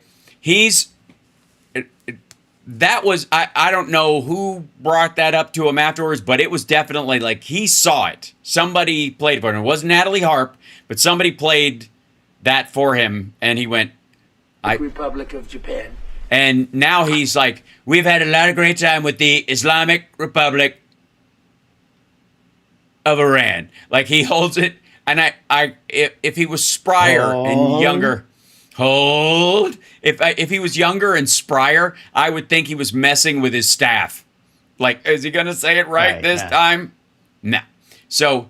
That was, I don't know who brought that up to him afterwards, but it was definitely like he saw it. Somebody played for him. It wasn't Natalie Harp, but somebody played that for him, and he went, Republic of Japan. And now he's like, we've had a lot of great time with the Islamic Republic of Iran. Like he holds it, and if he was sprier and younger, If he was younger and sprier, I would think he was messing with his staff. Like, is he going to say it right this time? No. So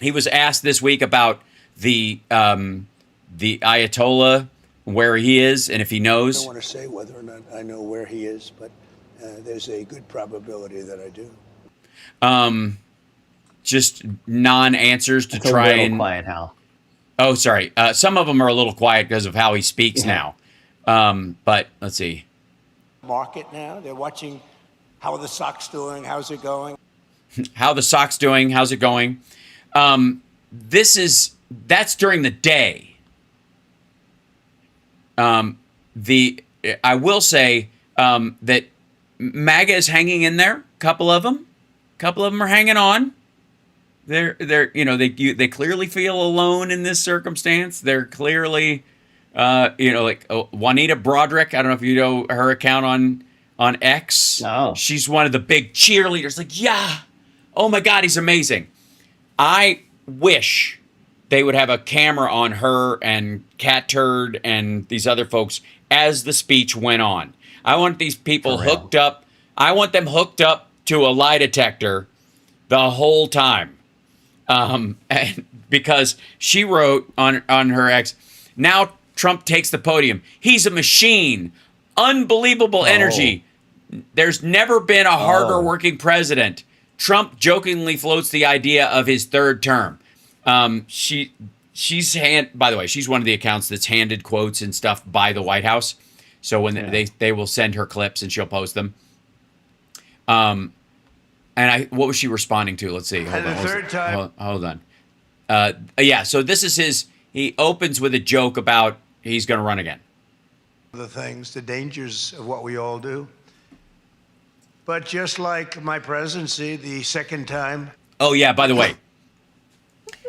he was asked this week about the Ayatollah, where he is, and if he knows. I don't want to say whether or not I know where he is, but there's a good probability that I do. Just non-answers to try and quiet, Hal. Oh, sorry. Some of them are a little quiet because of how he speaks now. But let's see. Market now. They're watching how are the Sox doing? How's it going? How the Sox doing? How's it going? That's during the day. I will say that MAGA is hanging in there. Couple of them are hanging on. They clearly feel alone in this circumstance. They're clearly, Juanita Broderick. I don't know if you know her account on X. No. She's one of the big cheerleaders. Like, yeah, oh my God, he's amazing. I wish they would have a camera on her and Cat Turd and these other folks as the speech went on. I want these people hooked up. I want them hooked up to a lie detector the whole time. And because she wrote on her X, now Trump takes the podium. He's a machine. Unbelievable energy. There's never been a harder working president. Trump jokingly floats the idea of his third term. By the way, she's one of the accounts that's handed quotes and stuff by the White House. So when they will send her clips and she'll post them. And what was she responding to? Let's see. Hold on. Yeah. So this is his. He opens with a joke about he's going to run again. The dangers of what we all do. But just like my presidency, the second time. Oh yeah. By the way,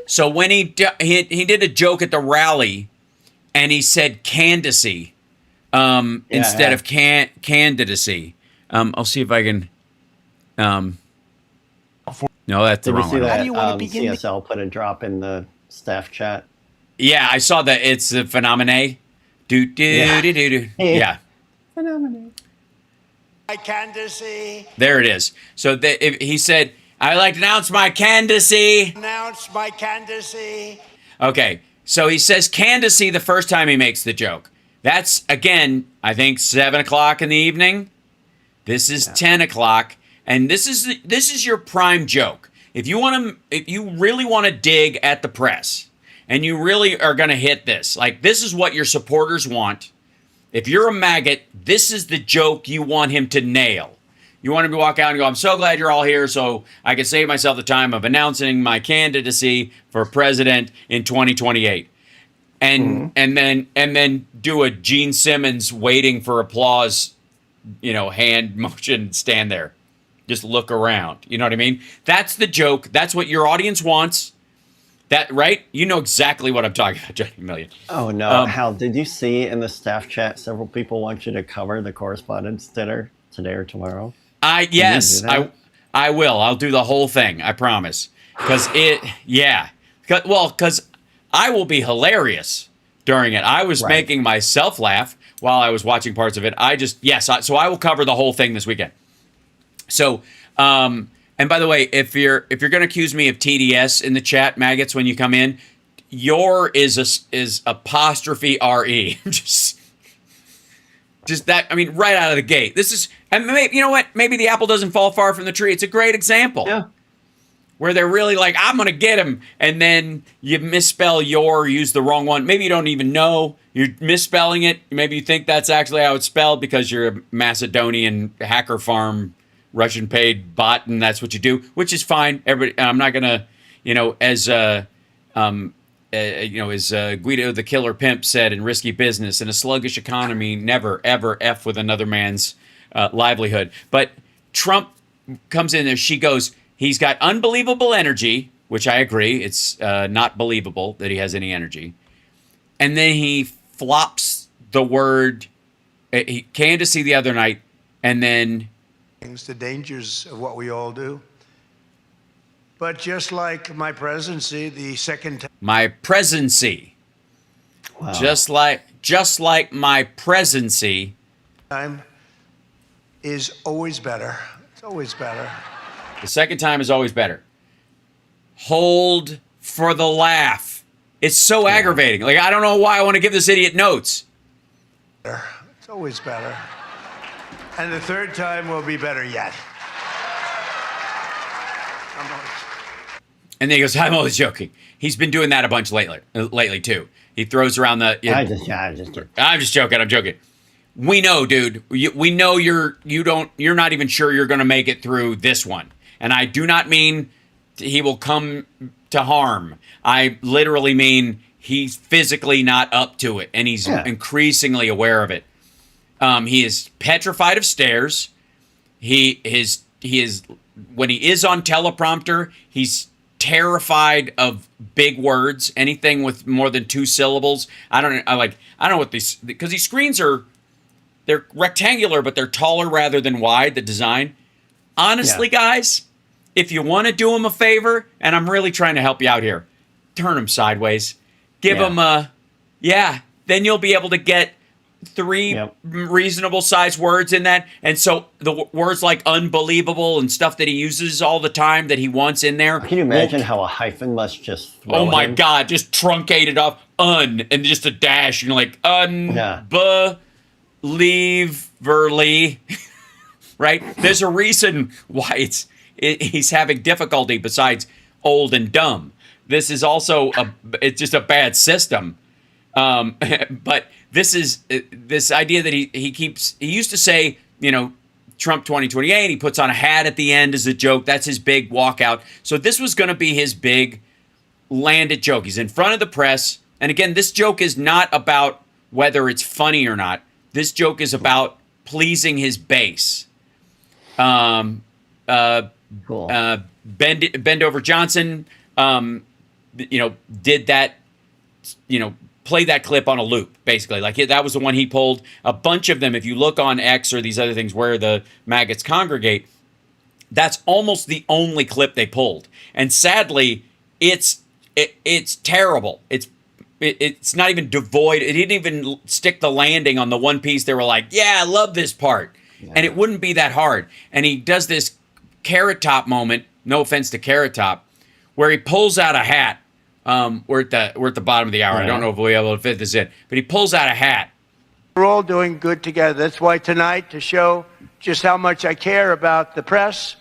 so when he did a joke at the rally, and he said candidacy instead of candidacy. I'll see if I can. No, that's the wrong one. How do you want to begin? CSL put a drop in the staff chat. Yeah, I saw that. It's a phenomenon. Yeah. Phenomenon. My candidacy. There it is. So he said, "I'd like to announce my candidacy." Announce my candidacy. Okay, so he says candidacy the first time he makes the joke. That's again, I think 7 o'clock in the evening. This is 10 o'clock. And this is your prime joke. If you really want to dig at the press, and you really are going to hit this, like this is what your supporters want. If you're a maggot, this is the joke you want him to nail. You want him to walk out and go, "I'm so glad you're all here, so I can save myself the time of announcing my candidacy for president in 2028." And then do a Gene Simmons waiting for applause, hand motion, stand there. Just look around. You know what I mean? That's the joke. That's what your audience wants. That right? You know exactly what I'm talking about, Johnny Million. Oh no! Hal, did you see in the staff chat several people want you to cover the correspondence dinner today or tomorrow? Yes, I will. I'll do the whole thing. I promise. Because I will be hilarious during it. I was making myself laugh while I was watching parts of it. So I will cover the whole thing this weekend. So, and by the way, if you're going to accuse me of TDS in the chat, maggots, when you come in, your is apostrophe RE. just that. I mean, right out of the gate. This is, and maybe, you know what? Maybe the apple doesn't fall far from the tree. It's a great example. Yeah. Where they're really like, "I'm going to get him," and then you misspell use the wrong one. Maybe you don't even know you're misspelling it. Maybe you think that's actually how it's spelled because you're a Macedonian hacker farm Russian paid bot, and that's what you do, which is fine. Everybody, I'm not gonna, as Guido the Killer Pimp said in Risky Business, in a sluggish economy, never ever f with another man's livelihood. But Trump comes in there. She goes, "He's got unbelievable energy," which I agree. It's not believable that he has any energy. And then he flops the word candidacy the other night, and then. The dangers of what we all do. But just like my presidency, the second time. My presidency. Wow. Just like my presidency. Time is always better. It's always better. The second time is always better. Hold for the laugh. It's so aggravating. Like, I don't know why I want to give this idiot notes. It's always better. And the third time will be better yet. And then he goes, "I'm always joking." He's been doing that a bunch lately too. He throws around the. I'm just joking. I'm joking. We know, dude. We know you're not even sure you're going to make it through this one. And I do not mean he will come to harm. I literally mean he's physically not up to it, and he's increasingly aware of it. He is petrified of stairs. He is when he is on teleprompter, he's terrified of big words, anything with more than 2 syllables. I don't know what these, because these screens they're rectangular, but they're taller rather than wide, the design. Honestly, guys, if you want to do him a favor, and I'm really trying to help you out here, turn him sideways. Give him then you'll be able to get 3 reasonable sized words in that. And so the words like unbelievable and stuff that he uses all the time that he wants in there. Can you imagine how a hyphen must just throw Oh my him? God, just truncated off and just a dash. You're like, unbelievably, right? There's a reason why he's having difficulty besides old and dumb. This is also it's just a bad system. But this is this idea that he used to say, Trump 2028, he puts on a hat at the end as a joke. That's his big walkout. So this was going to be his big landed joke. He's in front of the press. And again, this joke is not about whether it's funny or not. This joke is about pleasing his base. Cool. Bendover Johnson, did that, played that clip on a loop, basically. Like that was the one he pulled. A bunch of them, if you look on X or these other things where the maggots congregate, that's almost the only clip they pulled. And sadly, it's terrible. It's not even devoid. It didn't even stick the landing on the one piece. They were like, yeah, I love this part. Yeah. And it wouldn't be that hard. And he does this Carrot Top moment, no offense to Carrot Top, where he pulls out a hat. We're at the bottom of the hour. Right. I don't know if we'll be able to fit this in, but he pulls out a hat. We're all doing good together. That's why tonight, to show just how much I care about the press,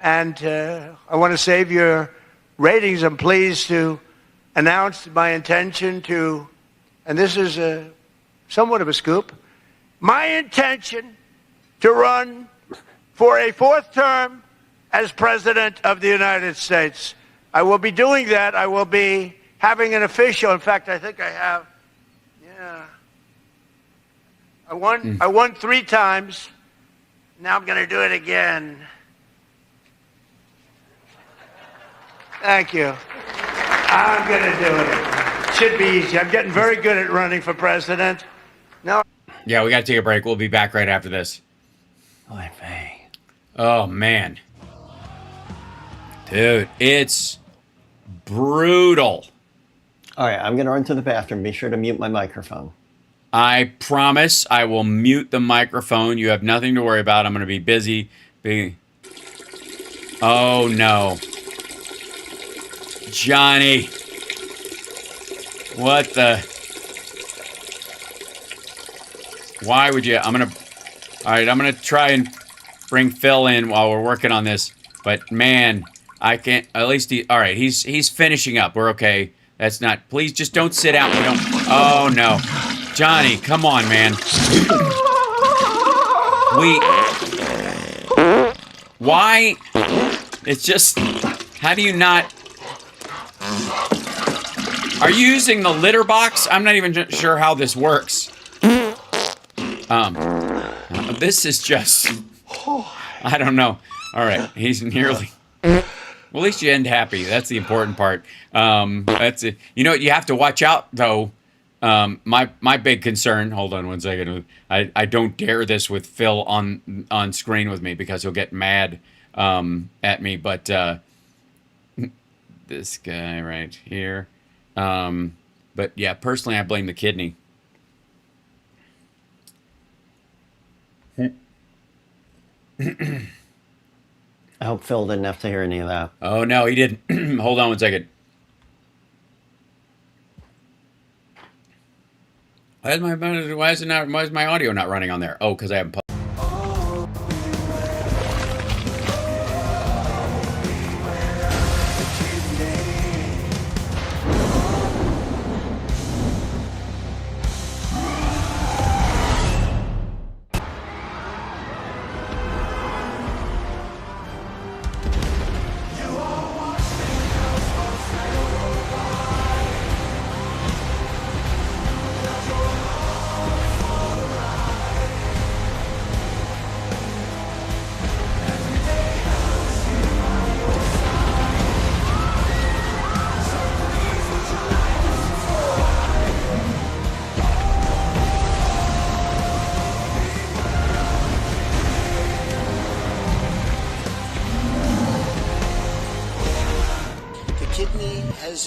and I want to save your ratings, I'm pleased to announce my intention to, and this is somewhat of a scoop, my intention to run for a 4th term as President of the United States. I will be doing that. I will be having an official. In fact, I think I have. Yeah. I won 3 times. Now I'm going to do it again. Thank you. I'm going to do it. Should be easy. I'm getting very good at running for president. No. Yeah, we got to take a break. We'll be back right after this. Oh, man. Dude, it's brutal. All right, I'm going to run to the bathroom. Be sure to mute my microphone. I promise I will mute the microphone. You have nothing to worry about. I'm going to be busy. Oh, no. Johnny. What the? Why would you? All right, I'm going to try and bring Phil in while we're working on this. But, man, I can't. At least all right, he's finishing up. We're okay. That's not. Please just don't sit out. We don't. Oh, no. Johnny, come on, man. Why? It's just. How do you not? Are you using the litter box? I'm not even sure how this works. This is just. I don't know. All right, he's nearly. Well, at least you end happy. That's the important part. That's it. You know what? You have to watch out, though. My big concern. Hold on 1 second. I don't dare this with Phil on screen with me because he'll get mad at me. But this guy right here. But yeah, personally, I blame the kidney. I hope Phil didn't have to hear any of that. Oh, no, he didn't. Hold on 1 second. Why is my audio not running on there? Oh, because I haven't.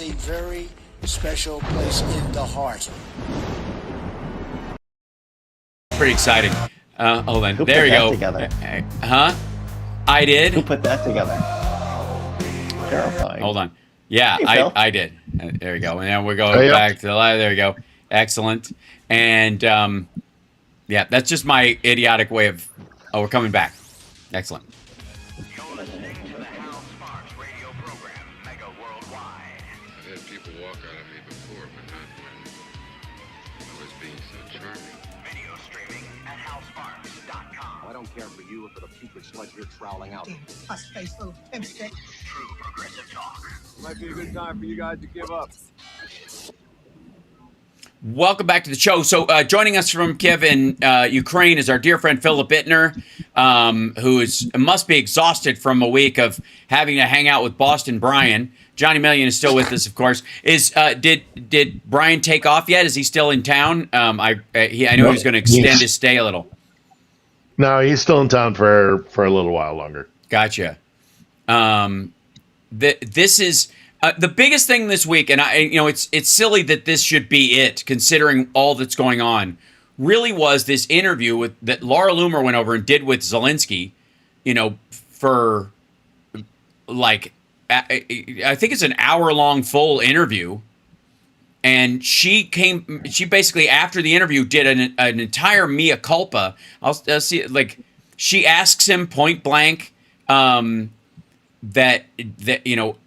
A very special place in the heart. Pretty exciting. Hold on. Who there put you that go. Together? Huh? I did. Who put that together? Terrifying. Hold on. Yeah, hey, I did. There you go. And then we go back to the live. There you go. Excellent. And yeah, that's just my idiotic way of. Oh, we're coming back. Excellent. don't care for you or for the putrid sludge you're troweling out. Us faithful, true progressive talk. Might be a good time for you guys to give up. Welcome back to the show. So joining us from Kiev in Ukraine is our dear friend Philip Ittner, who must be exhausted from a week of having to hang out with Boston Brian. Johnny Million is still with us, of course. Did Brian take off yet? Is he still in town? I know he was going to extend his stay a little. No, he's still in town for a little while longer. Gotcha. This is the biggest thing this week, and it's silly that this should be it, considering all that's going on. Really was this interview that Laura Loomer went over and did with Zelensky, for like I think it's an hour-long full interview, and she basically after the interview did an entire mea culpa. I'll see, like, she asks him point blank. That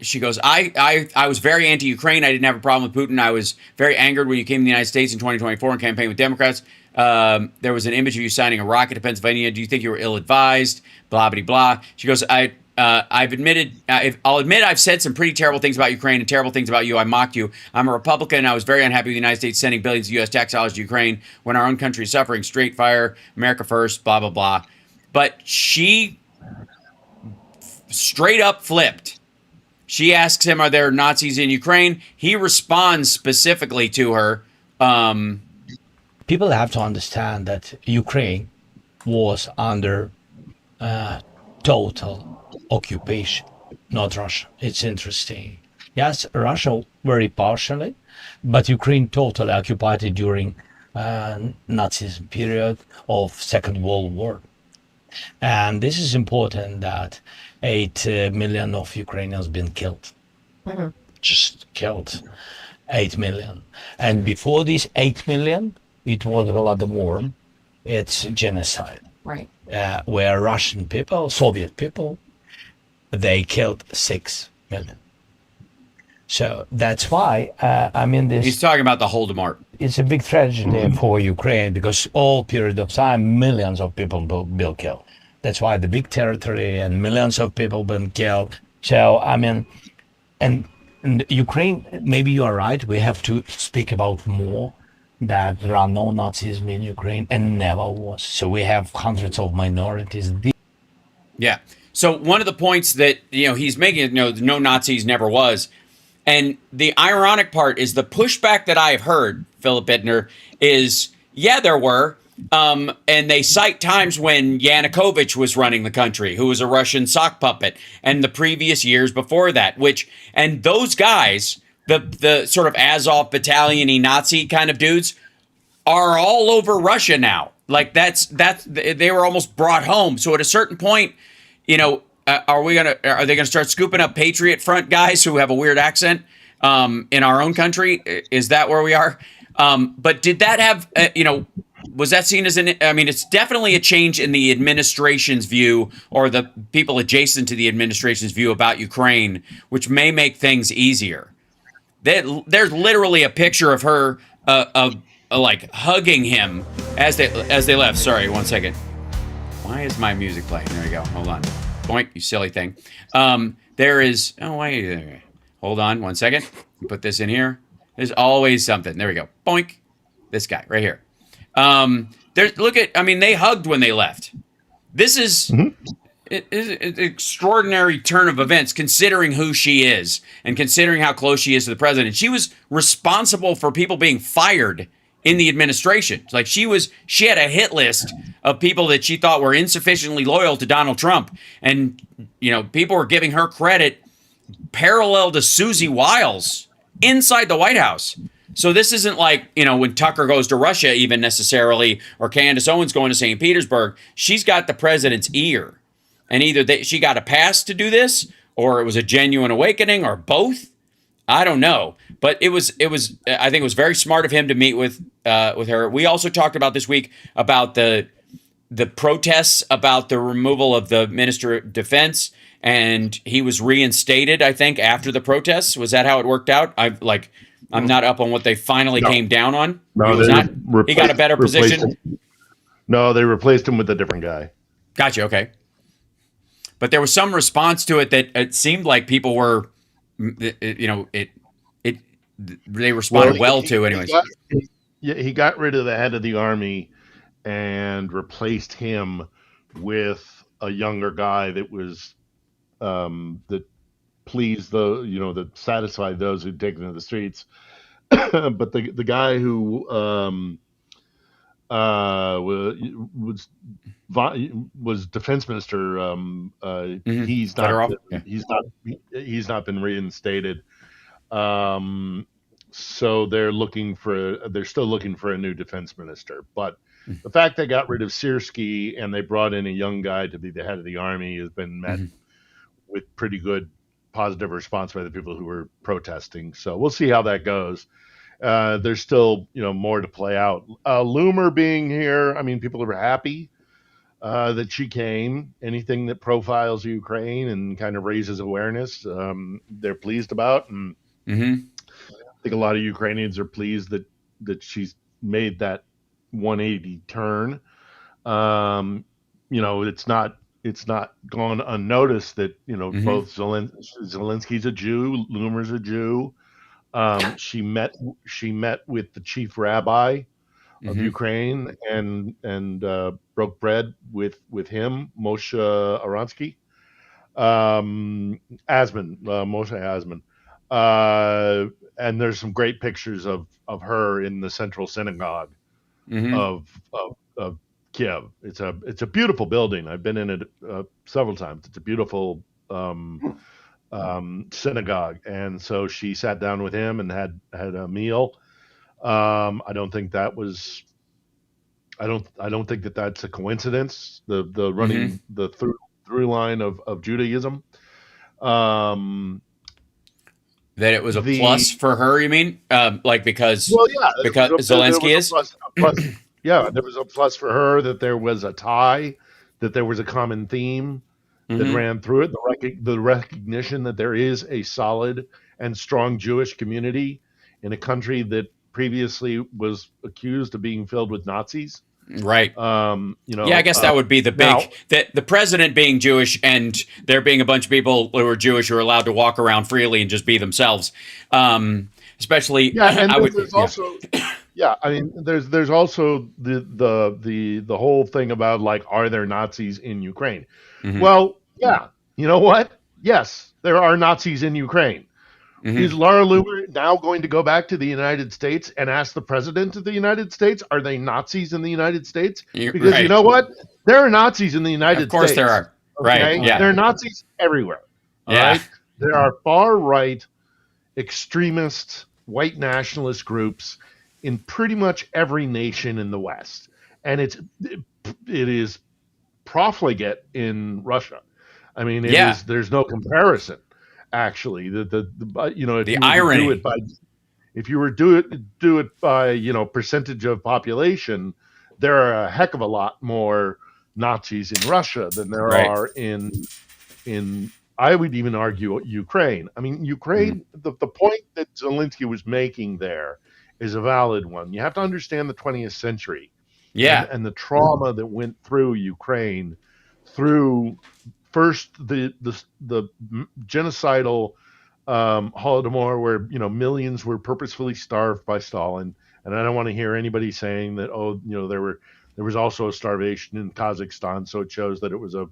she goes, I was very anti-Ukraine. I didn't have a problem with Putin. I was very angered when you came to the United States in 2024 and campaigned with Democrats. There was an image of you signing a rocket to Pennsylvania. Do you think you were ill-advised? Blah, blah, blah. She goes, I'll admit I've said some pretty terrible things about Ukraine and terrible things about you. I mocked you. I'm a Republican. I was very unhappy with the United States sending billions of U.S. tax dollars to Ukraine when our own country is suffering. Straight fire, America first, blah, blah, blah. But she straight up flipped. She asks him, are there Nazis in Ukraine? He responds specifically to her. People have to understand that Ukraine was under total occupation, not Russia. It's interesting. Yes, Russia very partially, but Ukraine totally occupied it during Nazism period of Second World War. And this is important that 8 million of Ukrainians been killed. Mm-hmm. Just killed 8 million. And before these 8 million, it was a lot more. It's genocide. Right. Where Russian people, Soviet people, they killed 6 million. So that's why, he's talking about the Holodomor. It's a big tragedy for Ukraine because all period of time, millions of people been killed. That's why the big territory and millions of people been killed. So, and Ukraine, maybe you are right. We have to speak about more that there are no Nazis in Ukraine and never was. So we have hundreds of minorities. Yeah. So one of the points that, he's making, no Nazis never was. And the ironic part is the pushback that I've heard, Philip Ittner, is, yeah, there were. And they cite times when Yanukovych was running the country, who was a Russian sock puppet, and the previous years before that, and those guys, the sort of Azov battalion-y Nazi kind of dudes, are all over Russia now. Like they were almost brought home. So at a certain point, are they gonna start scooping up Patriot Front guys who have a weird accent in our own country? Is that where we are? But did that have was that seen as it's definitely a change in the administration's view or the people adjacent to the administration's view about Ukraine, which may make things easier. There's literally a picture of her like hugging him as they left. Sorry, 1 second. Why is my music playing? There we go. Hold on. Boink, you silly thing. There is. Oh wait. Hold on 1 second. Put this in here. There's always something. There we go. Boink. This guy right here. They hugged when they left. This is an extraordinary turn of events, considering who she is and considering how close she is to the president. She was responsible for people being fired in the administration. It's like she had a hit list of people that she thought were insufficiently loyal to Donald Trump. And, people were giving her credit parallel to Susie Wiles inside the White House. So this isn't like, when Tucker goes to Russia even necessarily, or Candace Owens going to St. Petersburg. She's got the president's ear. And either she got a pass to do this, or it was a genuine awakening, or both. I don't know. But I think it was very smart of him to meet with her. We also talked about this week about the protests about the removal of the Minister of Defense, and he was reinstated, I think, after the protests. Was that how it worked out? I'm not up on what they finally came down on. No, he got a better position. No, they replaced him with a different guy. Gotcha. Okay. But there was some response to it that it seemed like people were, they responded well to, anyways. He got rid of the head of the army and replaced him with a younger guy that was that pleased that satisfied those who'd taken to the streets. But the guy who was defense minister, he's not he's not been reinstated. So they're still looking for a new defense minister. But the fact they got rid of Hsrpm and they brought in a young guy to be the head of the army has been met with pretty good positive response by the people who were protesting. So we'll see how that goes. There's still more to play out. Loomer being here, I mean, people are happy that she came. Anything that profiles Ukraine and kind of raises awareness, they're pleased about. And I think a lot of Ukrainians are pleased that she's made that 180 turn. It's not gone unnoticed that both Zelensky's a Jew, Loomer's a Jew. She met with the chief rabbi of Ukraine and broke bread with him, Moshe Aransky, Moshe Asman. And there's some great pictures of her in the central synagogue of Kiev. It's a beautiful building. I've been in it several times. It's a beautiful synagogue, and so she sat down with him and had a meal. I don't think that was. I don't think that that's a coincidence. The running the through line of Judaism. That it was a plus for her, you mean? Because Zelensky is? Yeah, there was a plus for her, that there was a tie, that there was a common theme that ran through it, the recognition that there is a solid and strong Jewish community in a country that previously was accused of being filled with Nazis. Right. I guess that would be the big the president being Jewish and there being a bunch of people who are Jewish who are allowed to walk around freely and just be themselves. Especially, there's also the whole thing about, like, are there Nazis in Ukraine? Well, yeah, you know what? Yes, there are Nazis in Ukraine. Is Laura Loomer now going to go back to the United States and ask the president of the United States, are they Nazis in the United States? Because you know what? There are Nazis in the United States. Of course there are. Okay? Right. Yeah. There are Nazis everywhere. All right? There are far-right extremist white nationalist groups in pretty much every nation in the West. And it is profligate in Russia. I mean, there's no comparison. Actually, the irony. If you were do it by percentage of population, there are a heck of a lot more Nazis in Russia than there are in I would even argue Ukraine. I mean, Ukraine. The point that Zelensky was making there is a valid one. You have to understand the 20th century, and the trauma that went through Ukraine through. First, the genocidal Holodomor, where millions were purposefully starved by Stalin, and I don't want to hear anybody saying that there was also a starvation in Kazakhstan. So it shows that it was it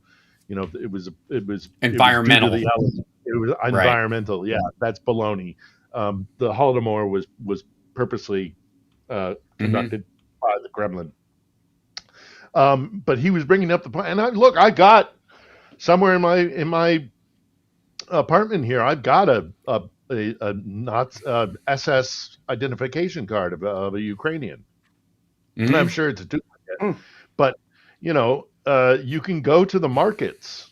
was environmental. It was environmental. Yeah, that's baloney. The Holodomor was purposely conducted by the Kremlin. But he was bringing up the point, and I got. Somewhere in my apartment here, I've got a SS identification card of a Ukrainian, and I'm sure it's a duplicate. But you can go to the markets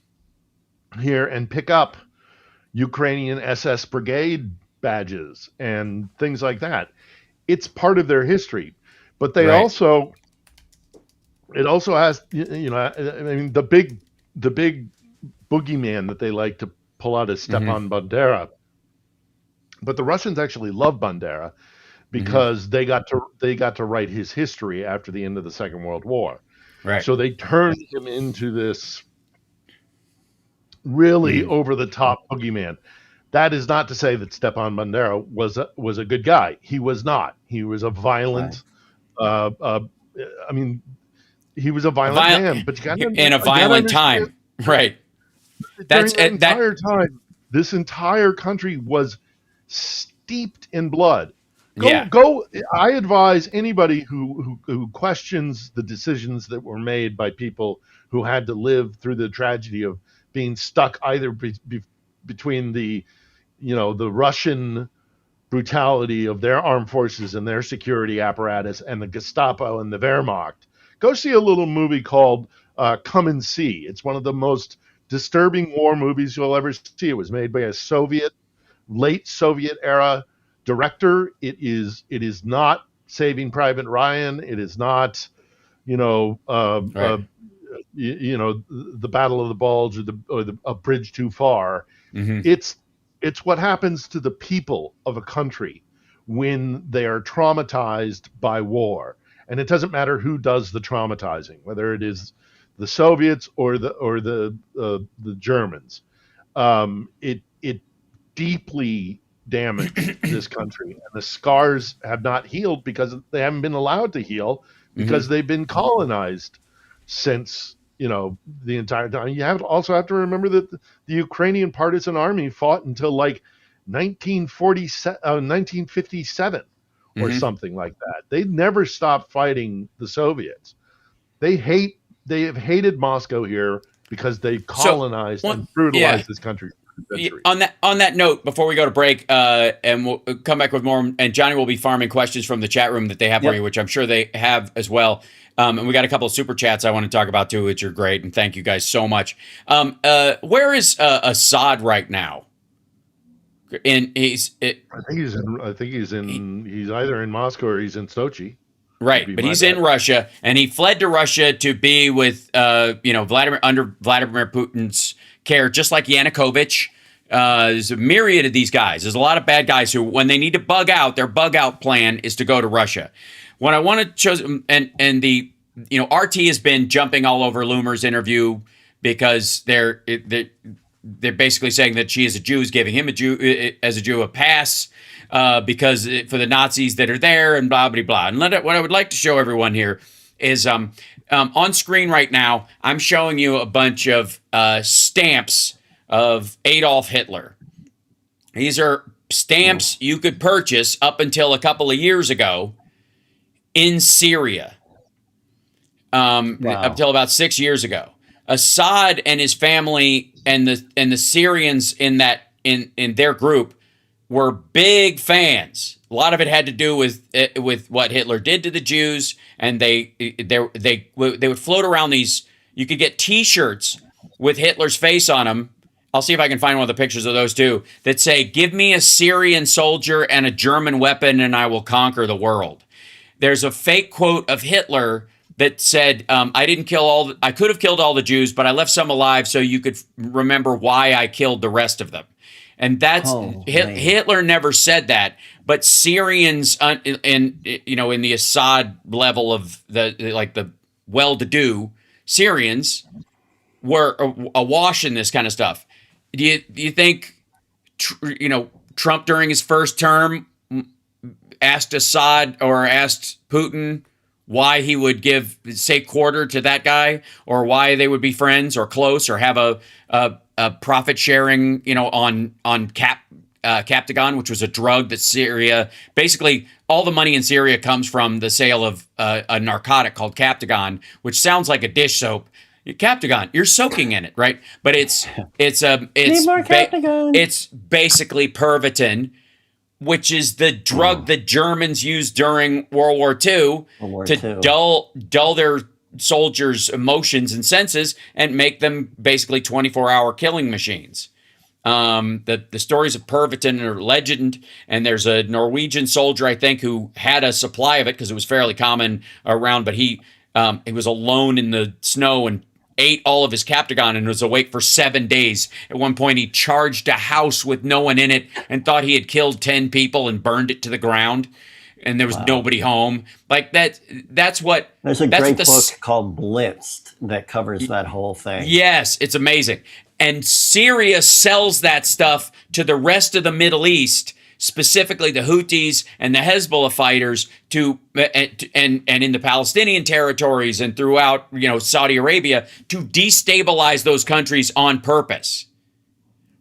here and pick up Ukrainian SS brigade badges and things like that. It's part of their history, but they also it also has I mean the big boogeyman that they like to pull out is Stepan Bandera. But the Russians actually love Bandera because they got to write his history after the end of the Second World War. Right. So they turned him into this really over the top boogeyman. That is not to say that Stepan Bandera was a good guy. He was not. He was a violent. I mean, he was a violent man. But you got in a violent time, right? During that entire time, this entire country was steeped in blood. Go. I advise anybody who questions the decisions that were made by people who had to live through the tragedy of being stuck either between the Russian brutality of their armed forces and their security apparatus and the Gestapo and the Wehrmacht. Go see a little movie called Come and See. It's one of the most disturbing war movies you'll ever see. It was made by a late Soviet era director. It is not Saving Private Ryan. It is not, the Battle of the Bulge or A Bridge Too Far. Mm-hmm. It's what happens to the people of a country when they are traumatized by war, and it doesn't matter who does the traumatizing, whether it is the Soviets or the Germans. It deeply damaged this country, and the scars have not healed because they haven't been allowed to heal because they've been colonized since the entire time. You also have to remember that the Ukrainian Partisan Army fought until like 1957 or something like that. They never stopped fighting the Soviets. They have hated Moscow here because they colonized and brutalized this country. On that note, before we go to break, and we'll come back with more, and Johnny will be farming questions from the chat room that they have for you, which I'm sure they have as well. And we got a couple of super chats I want to talk about too, which are great, and thank you guys so much. Where is Assad right now? I think he's either in Moscow or he's in Sochi. Right, but he's in Russia, and he fled to Russia to be with Vladimir Putin's care, just like Yanukovych. There's a myriad of these guys. There's a lot of bad guys who, when they need to bug out, their bug out plan is to go to Russia. What I want to show, and the RT has been jumping all over Loomer's interview because they're basically saying that she as a Jew is giving him a pass because for the Nazis that are there and blah blah blah. And what I would like to show everyone here is on screen right now. I'm showing you a bunch of stamps of Adolf Hitler. These are stamps you could purchase up until a couple of years ago in Syria, up until about 6 years ago. Assad and his family and the Syrians in their group were big fans. A lot of it had to do with what Hitler did to the Jews, and they would float around these. You could get T-shirts with Hitler's face on them. I'll see if I can find one of the pictures of those too, that say, "Give me a Syrian soldier and a German weapon, and I will conquer the world." There's a fake quote of Hitler that said, I could have killed all the Jews, but I left some alive so you could remember why I killed the rest of them. And that's Hitler never said that, but Syrians in the Assad level of the well-to-do Syrians were awash in this kind of stuff. Do you think Trump during his first term asked Assad or asked Putin why he would say quarter to that guy, or why they would be friends or close or have a profit sharing, on Captagon, which was a drug that Syria, basically all the money in Syria comes from the sale of a narcotic called Captagon, which sounds like a dish soap. Captagon, you're soaking in it, right? But it's basically Pervitin, which is the drug that Germans used during World War II to dull their soldiers' emotions and senses and make them basically 24-hour killing machines. The stories of Pervitin are legend, and there's a Norwegian soldier, I think, who had a supply of it because it was fairly common around, but he was alone in the snow and ate all of his Captagon and was awake for 7 days. At one point, he charged a house with no one in it and thought he had killed 10 people and burned it to the ground. and there was nobody home. Like that's what. There's a great book called Blitzed that covers that whole thing. Yes, it's amazing. And Syria sells that stuff to the rest of the Middle East, specifically the Houthis and the Hezbollah fighters, and in the Palestinian territories and throughout Saudi Arabia, to destabilize those countries on purpose,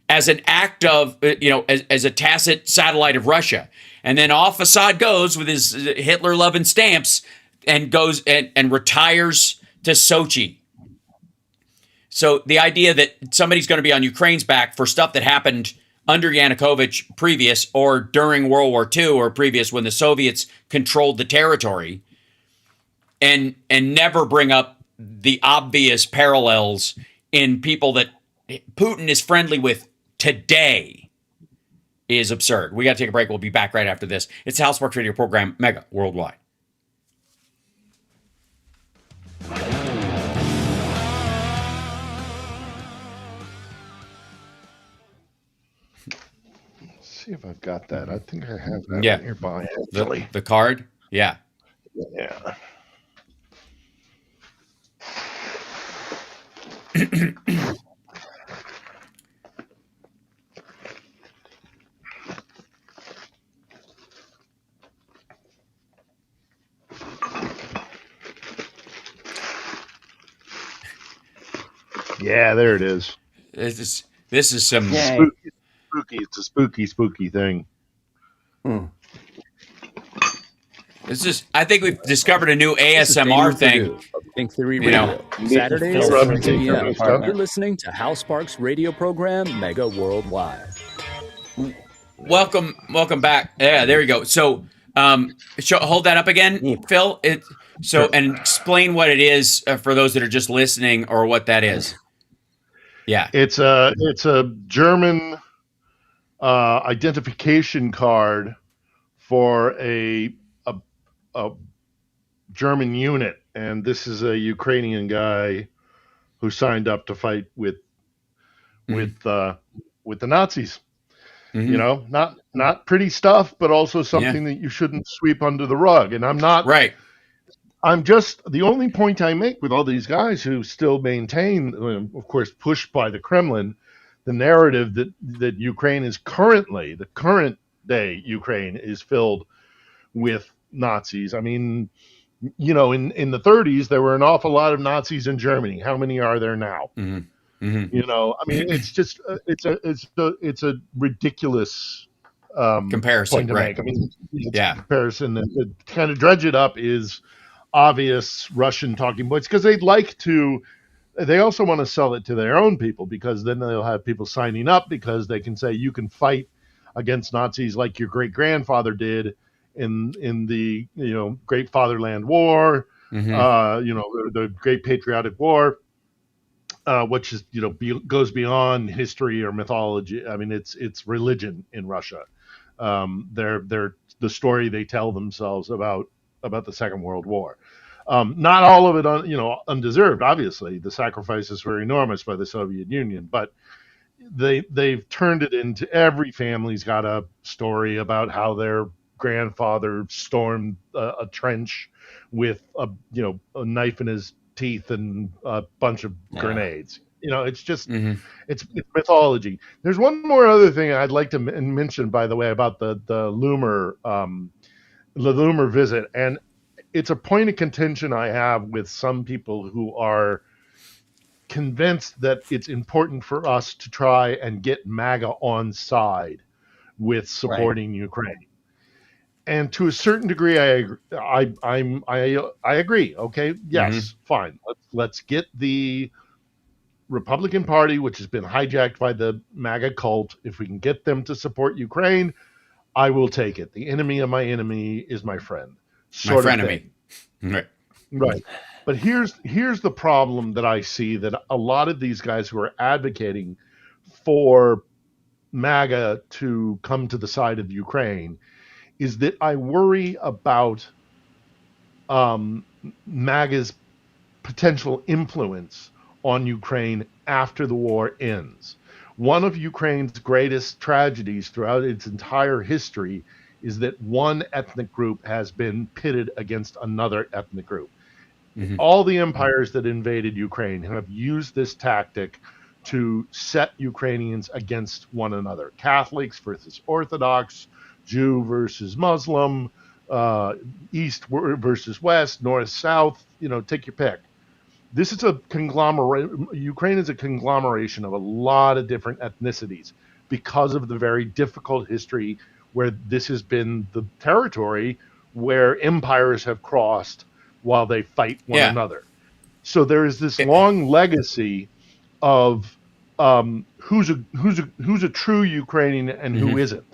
as an act of as a tacit satellite of Russia. And then off Assad goes with his Hitler-loving stamps and goes and retires to Sochi. So the idea that somebody's going to be on Ukraine's back for stuff that happened under Yanukovych previous or during World War II or previous when the Soviets controlled the territory, and never bring up the obvious parallels in people that Putin is friendly with today is absurd. We got to take a break. We'll be back right after this. It's the House Sparks Radio program, Mega Worldwide. See if I've got that. I think I have that nearby. Actually, the card. Yeah. Yeah. Yeah, there it is. This is some spooky. It's a spooky thing. This is. I think we've discovered a new ASMR thing. Think Theory Radio. Saturdays at 10 p.m. You're listening to House Sparks radio program, Mega Worldwide. Welcome back. Yeah, there you go. So, hold that up again, Phil. And explain what it is for those that are just listening, or what that is. Yeah, it's a German identification card for a German unit, and this is a Ukrainian guy who signed up to fight with the Nazis. Mm-hmm. Not pretty stuff, but also something that you shouldn't sweep under the rug. And I'm not right. I'm just, the only point I make with all these guys who still maintain, of course, pushed by the Kremlin, the narrative that Ukraine is currently, the current day Ukraine is filled with Nazis. I mean, in the 30s, there were an awful lot of Nazis in Germany. How many are there now? Mm-hmm. Mm-hmm. I mean, it's just, it's a ridiculous comparison, point to right? make. I mean, comparison that kind of dredge it up is obvious Russian talking points, because they also want to sell it to their own people, because then they'll have people signing up because they can say you can fight against Nazis like your great grandfather did in the Great Fatherland War, the Great Patriotic War, which is goes beyond history or mythology. I mean, it's religion in Russia. They're the story they tell themselves about the Second World War. Not all of it undeserved. Obviously, the sacrifices were enormous by the Soviet Union, but they've turned it into every family's got a story about how their grandfather stormed a trench with a knife in his teeth and a bunch of grenades. It's just it's mythology. There's one more other thing I'd like to mention, by the way, about the Loomer visit, and it's a point of contention I have with some people who are convinced that it's important for us to try and get MAGA on side with supporting Ukraine. And to a certain degree, I agree. Okay, yes, fine. Let's get the Republican Party, which has been hijacked by the MAGA cult. If we can get them to support Ukraine, I will take it. The enemy of my enemy is my friend. My frenemy. Right. But here's the problem that I see, that a lot of these guys who are advocating for MAGA to come to the side of Ukraine is that I worry about MAGA's potential influence on Ukraine after the war ends. One of Ukraine's greatest tragedies throughout its entire history is that one ethnic group has been pitted against another ethnic group. Mm-hmm. All the empires that invaded Ukraine have used this tactic to set Ukrainians against one another. Catholics versus Orthodox, Jew versus Muslim, East versus West, North, South, take your pick. This is a conglomerate. Ukraine is a conglomeration of a lot of different ethnicities because of the very difficult history where this has been the territory where empires have crossed while they fight one another. So there is this long legacy of who's a true Ukrainian and who isn't.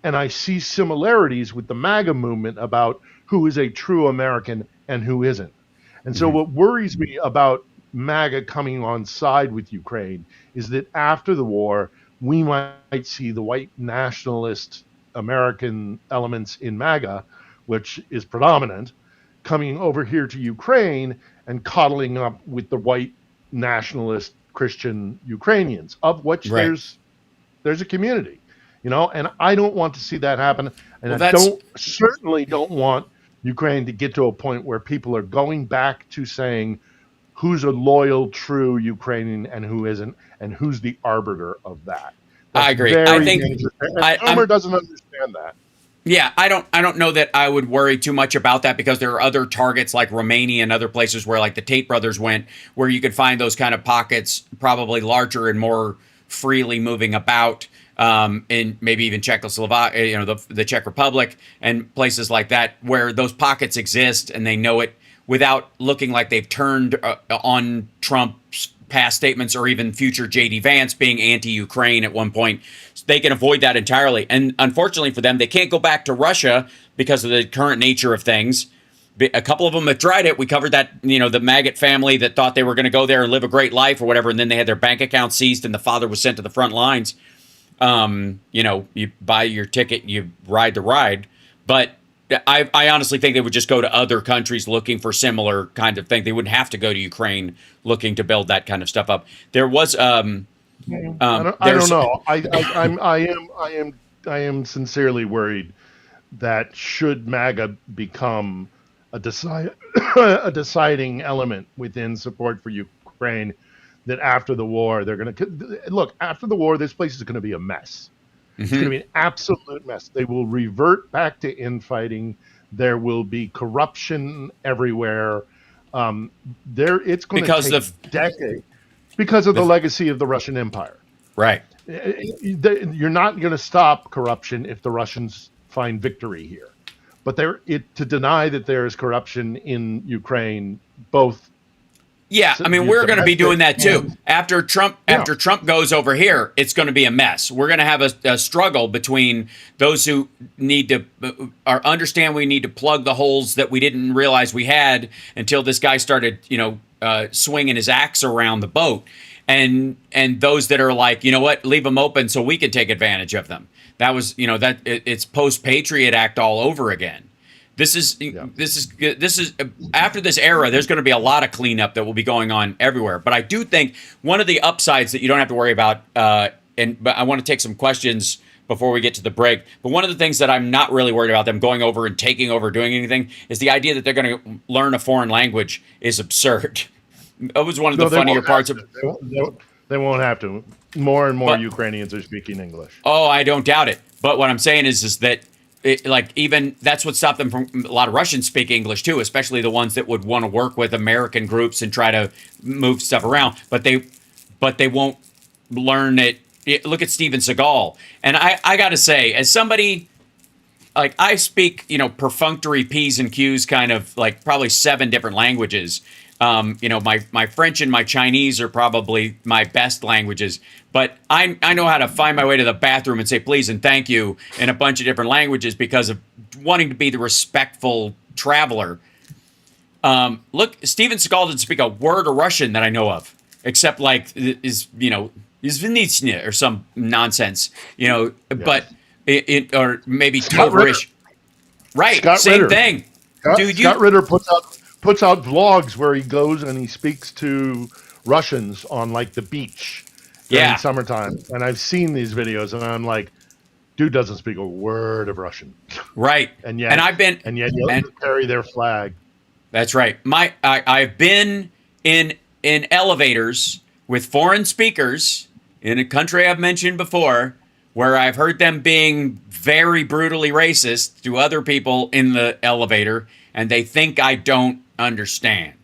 And I see similarities with the MAGA movement about who is a true American and who isn't. And so what worries me about MAGA coming on side with Ukraine is that after the war, we might see the white nationalist American elements in MAGA, which is predominant, coming over here to Ukraine and coddling up with the white nationalist Christian Ukrainians, of which there's a community, and I don't want to see that happen. And I certainly don't want Ukraine to get to a point where people are going back to saying who's a loyal, true Ukrainian and who isn't, and who's the arbiter of that. I agree. I think Homer doesn't understand that. Yeah, I don't know that I would worry too much about that, because there are other targets like Romania and other places where, like, the Tate brothers went, where you could find those kind of pockets, probably larger and more freely moving about, in maybe even Czechoslovakia, the Czech Republic and places like that, where those pockets exist and they know it without looking like they've turned on Trump's past statements or even future J.D. Vance being anti-Ukraine at one point. They can avoid that entirely. And unfortunately for them, they can't go back to Russia because of the current nature of things. A couple of them have tried it. We covered that, the Maggot family that thought they were going to go there and live a great life or whatever, and then they had their bank account seized and the father was sent to the front lines. You buy your ticket, you ride the ride. But I honestly think they would just go to other countries looking for similar kind of thing. They wouldn't have to go to Ukraine looking to build that kind of stuff up. There was I don't know. I am sincerely worried that should MAGA become a deciding element within support for Ukraine, that after the war they're going to look. After the war, this place is going to be a mess. It's going to be an absolute mess. They will revert back to infighting. There will be corruption everywhere. It's going to take decades because of the legacy of the Russian Empire. Right. You're not going to stop corruption if the Russians find victory here. But to deny that there is corruption in Ukraine, both. Yeah, I mean, we're going to be doing that too. After Trump goes over here, it's going to be a mess. We're going to have a struggle between those who need to understand we need to plug the holes that we didn't realize we had until this guy started, swinging his axe around the boat, and those that are like, you know what, leave them open so we can take advantage of them. That was, it's post-Patriot Act all over again. This is after this era, there's going to be a lot of cleanup that will be going on everywhere. But I do think one of the upsides that you don't have to worry about, but I want to take some questions before we get to the break. But one of the things that I'm not really worried about them going over and taking over, doing anything, is the idea that they're going to learn a foreign language is absurd. That was one of the funnier parts of. They won't have to. More and more Ukrainians are speaking English. Oh, I don't doubt it. But what I'm saying is that. Even that's what stopped them from. A lot of Russians speak English too, especially the ones that would want to work with American groups and try to move stuff around. But they won't learn it. Look at Steven Seagal. And I got to say, as somebody, like, I speak, perfunctory P's and Q's, kind of like probably 7 different languages. My French and my Chinese are probably my best languages, but I know how to find my way to the bathroom and say please and thank you in a bunch of different languages because of wanting to be the respectful traveler. Look, Steven Seagal didn't speak a word of Russian that I know of, except like is Vinitsnya or some nonsense, yes. But or maybe Tovarish. Right, Scott same Ritter. thing. Scott Ritter puts out vlogs where he goes and he speaks to Russians on like the beach during summertime. And I've seen these videos and I'm like, Dude doesn't speak a word of Russian. Right. And yet, you carry their flag. That's right. I've been in elevators with foreign speakers in a country I've mentioned before, where I've heard them being very brutally racist to other people in the elevator, and they think I don't understand.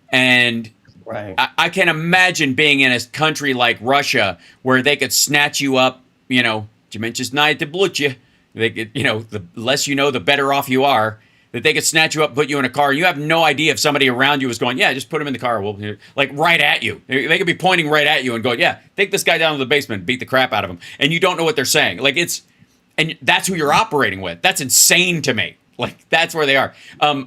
And right. I can imagine being in a country like Russia where they could snatch you up, you know, they could, you know, the less you know, the better off you are. That they could snatch you up, put you in a car. You have no idea if somebody around you is going, yeah, just put him in the car. We'll, like right at you. They could be pointing right at you and going, yeah, take this guy down to the basement, beat the crap out of him. And you don't know what they're saying. Like and that's who you're operating with. That's insane to me. Like that's where they are.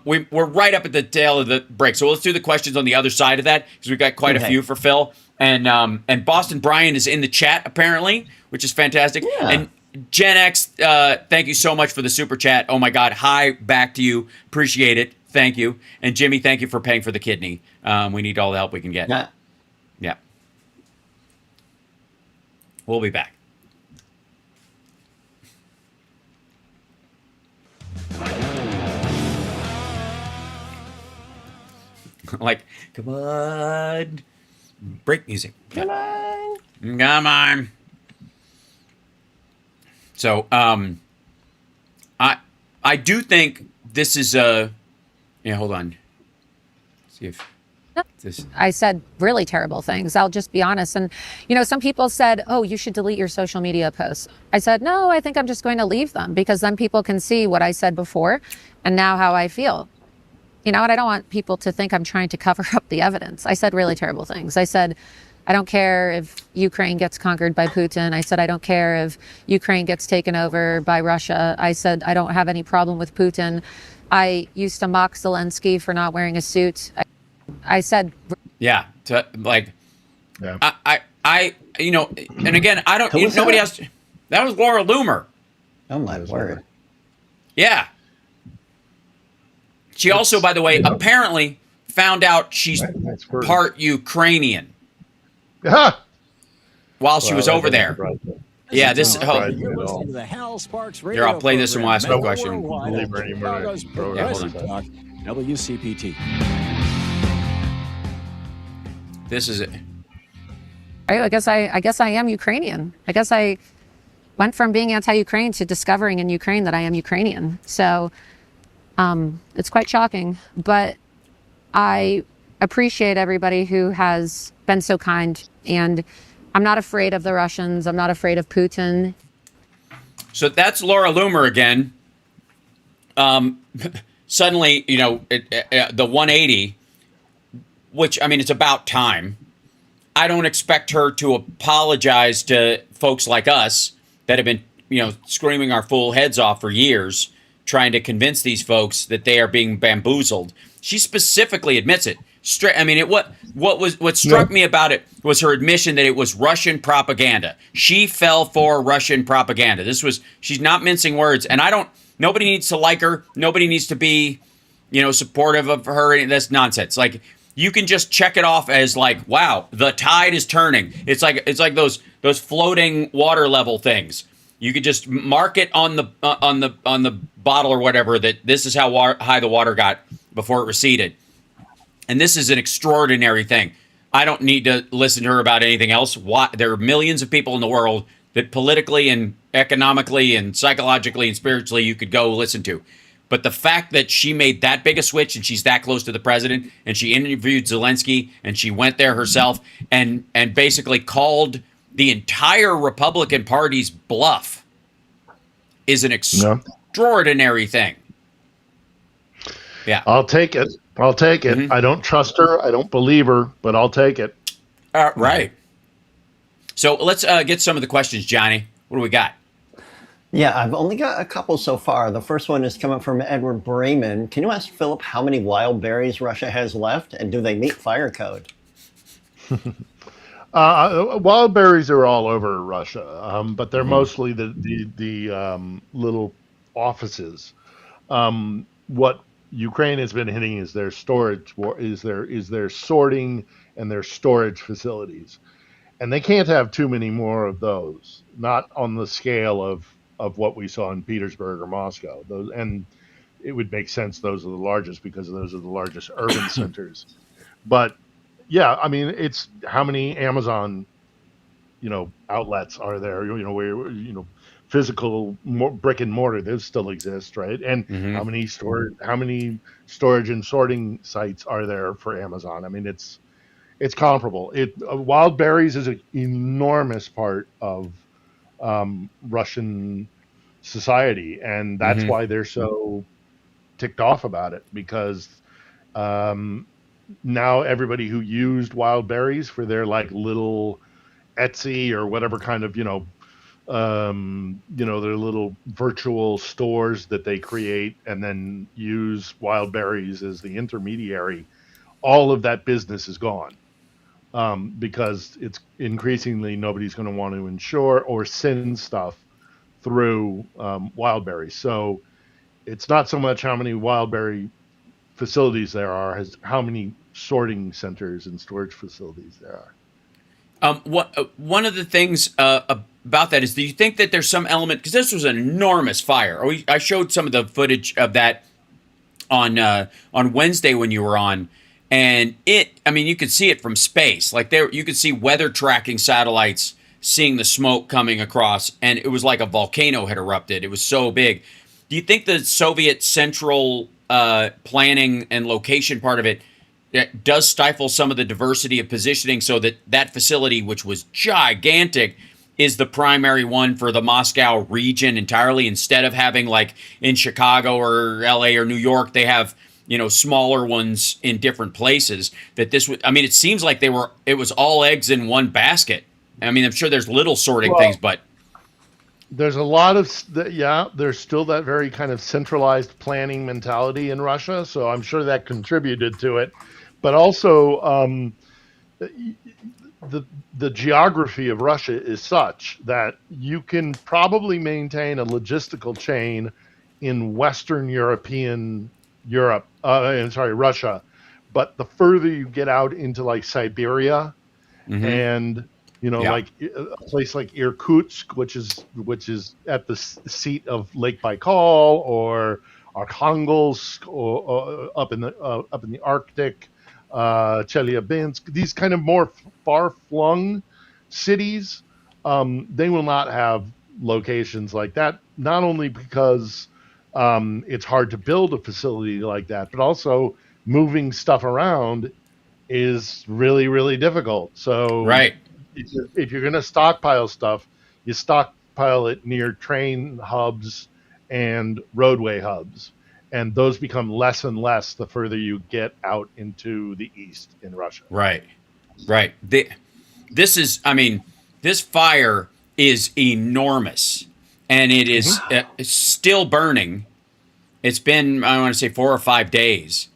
We're right up at the tail of the break. So let's do the questions on the other side of that because we've got quite a few for Phil. And Boston Brian is in the chat apparently, which is fantastic. Yeah. And Gen X, thank you so much for the super chat. Oh my God, hi back to you. Appreciate it. Thank you. And Jimmy, thank you for paying for the kidney. We need all the help we can get. Yeah. We'll be back. Like, come on. Break music. Come on. Come on. So, I do think this is a. Yeah, hold on. See if this. I said really terrible things. I'll just be honest. And, you know, some people said, oh, you should delete your social media posts. I said, no, I think I'm just going to leave them because then people can see what I said before and now how I feel. You know, and I don't want people to think I'm trying to cover up the evidence. I said really terrible things. I said, I don't care if Ukraine gets conquered by Putin. I said, I don't care if Ukraine gets taken over by Russia. I said, I don't have any problem with Putin. I used to mock Zelensky for not wearing a suit. I said, yeah, I, you know, and again, I don't, nobody else. That was Laura Loomer. Oh my word. Yeah. She also, by the way, apparently found out she's part Ukrainian. While she was over there. Yeah, this. Here, I'll play this and we'll ask my question. WCPT. This is it. I guess I am Ukrainian. I guess I went from being anti-Ukraine to discovering in Ukraine that I am Ukrainian. So it's quite shocking, but I appreciate everybody who has been so kind, and I'm not afraid of the Russians. I'm not afraid of Putin. So that's Laura Loomer again. Suddenly, you know, the 180, which, I mean, it's about time. I don't expect her to apologize to folks like us that have been, you know, screaming our fool heads off for years, trying to convince these folks that they are being bamboozled. She specifically admits it. I mean, what struck me about it was her admission that it was Russian propaganda. She fell for Russian propaganda. She's not mincing words, and nobody needs to like her. Nobody needs to be, you know, supportive of her. That's nonsense. Like, you can just check it off as like, wow, the tide is turning. It's like those floating water level things. You could just mark it on the bottle or whatever that this is how high the water got before it receded. And this is an extraordinary thing. I don't need to listen to her about anything else. There are millions of people in the world that politically and economically and psychologically and spiritually you could go listen to. But the fact that she made that big a switch and she's that close to the president and she interviewed Zelensky and she went there herself and basically called the entire Republican Party's bluff is an extraordinary thing. Yeah. I'll take it. Mm-hmm. I don't trust her. I don't believe her, but I'll take it. Right. So let's get some of the questions, Johnny. What do we got? Yeah, I've only got a couple so far. The first one is coming from Edward Bremen. Can you ask Philip how many wild berries Russia has left, and do they meet fire code? Wild berries are all over Russia, but they're mostly the little offices. What Ukraine has been hitting is their storage, is their sorting and their storage facilities, and they can't have too many more of those. Not on the scale of what we saw in Petersburg or Moscow. Those, and it would make sense those are the largest because those are the largest urban centers. But yeah, I mean, it's how many Amazon, outlets are there? Where physical brick and mortar, those still exist, right? And how many storage and sorting sites are there for Amazon? I mean, it's comparable. Wild berries is an enormous part of Russian society, and that's why they're so ticked off about it, because now everybody who used wild berries for their like little Etsy or whatever kind of their little virtual stores that they create and then use wild berries as the intermediary, all of that business is gone, because it's increasingly nobody's going to want to insure or send stuff through wild berries. So it's not so much how many wild berry facilities there are as how many sorting centers and storage facilities there are. One of the things about that is, do you think that there's some element, because this was an enormous fire. I showed some of the footage of that on Wednesday when you were on, and you could see it from space. Like you could see weather tracking satellites seeing the smoke coming across, and it was like a volcano had erupted. It was so big. Do you think the Soviet central planning and location part of it does stifle some of the diversity of positioning, so that facility, which was gigantic, is the primary one for the Moscow region entirely, instead of having, like in Chicago or LA or New York, they have, smaller ones in different places? That this would, it seems like it was all eggs in one basket. I'm sure there's little sorting things, but there's a lot of, there's still that very kind of centralized planning mentality in Russia. So I'm sure that contributed to it. But also, the geography of Russia is such that you can probably maintain a logistical chain in Western Russia. But the further you get out into like Siberia and like a place like Irkutsk, which is at the seat of Lake Baikal, or Arkhangelsk, or up in the Arctic, Chelyabinsk, these kind of more far-flung cities, they will not have locations like that. Not only because it's hard to build a facility like that, but also moving stuff around is really, really difficult. So right. If you're going to stockpile stuff, you stockpile it near train hubs and roadway hubs. And those become less and less the further you get out into the east in Russia. Right. This fire is enormous, and it is it's still burning. It's been, I want to say, 4 or 5 days.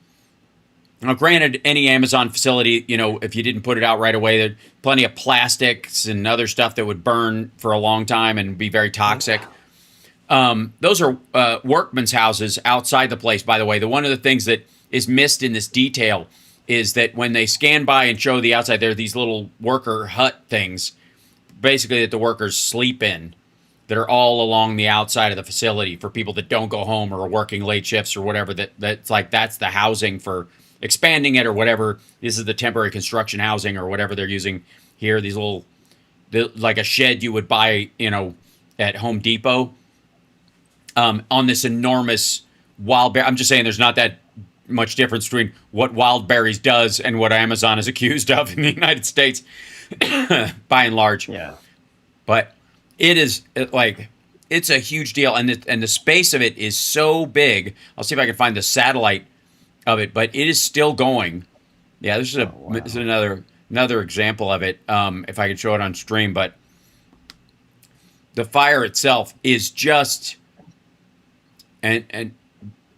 Now, granted, any Amazon facility, if you didn't put it out right away, there's plenty of plastics and other stuff that would burn for a long time and be very toxic. Those are workmen's houses outside the place, by the way. One of the things that is missed in this detail is that when they scan by and show the outside, there are these little worker hut things, basically, that the workers sleep in, that are all along the outside of the facility for people that don't go home or are working late shifts or whatever. That's the housing for expanding it or whatever. This is the temporary construction housing or whatever they're using here. These like a shed you would buy, at Home Depot. On this enormous wild berry. I'm just saying there's not that much difference between what wild berries does and what Amazon is accused of in the United States, by and large. Yeah. But it is it's a huge deal, and the space of it is so big. I'll see if I can find the satellite of it, but it is still going. Yeah, this is another example of it. If I can show it on stream, but the fire itself is just. And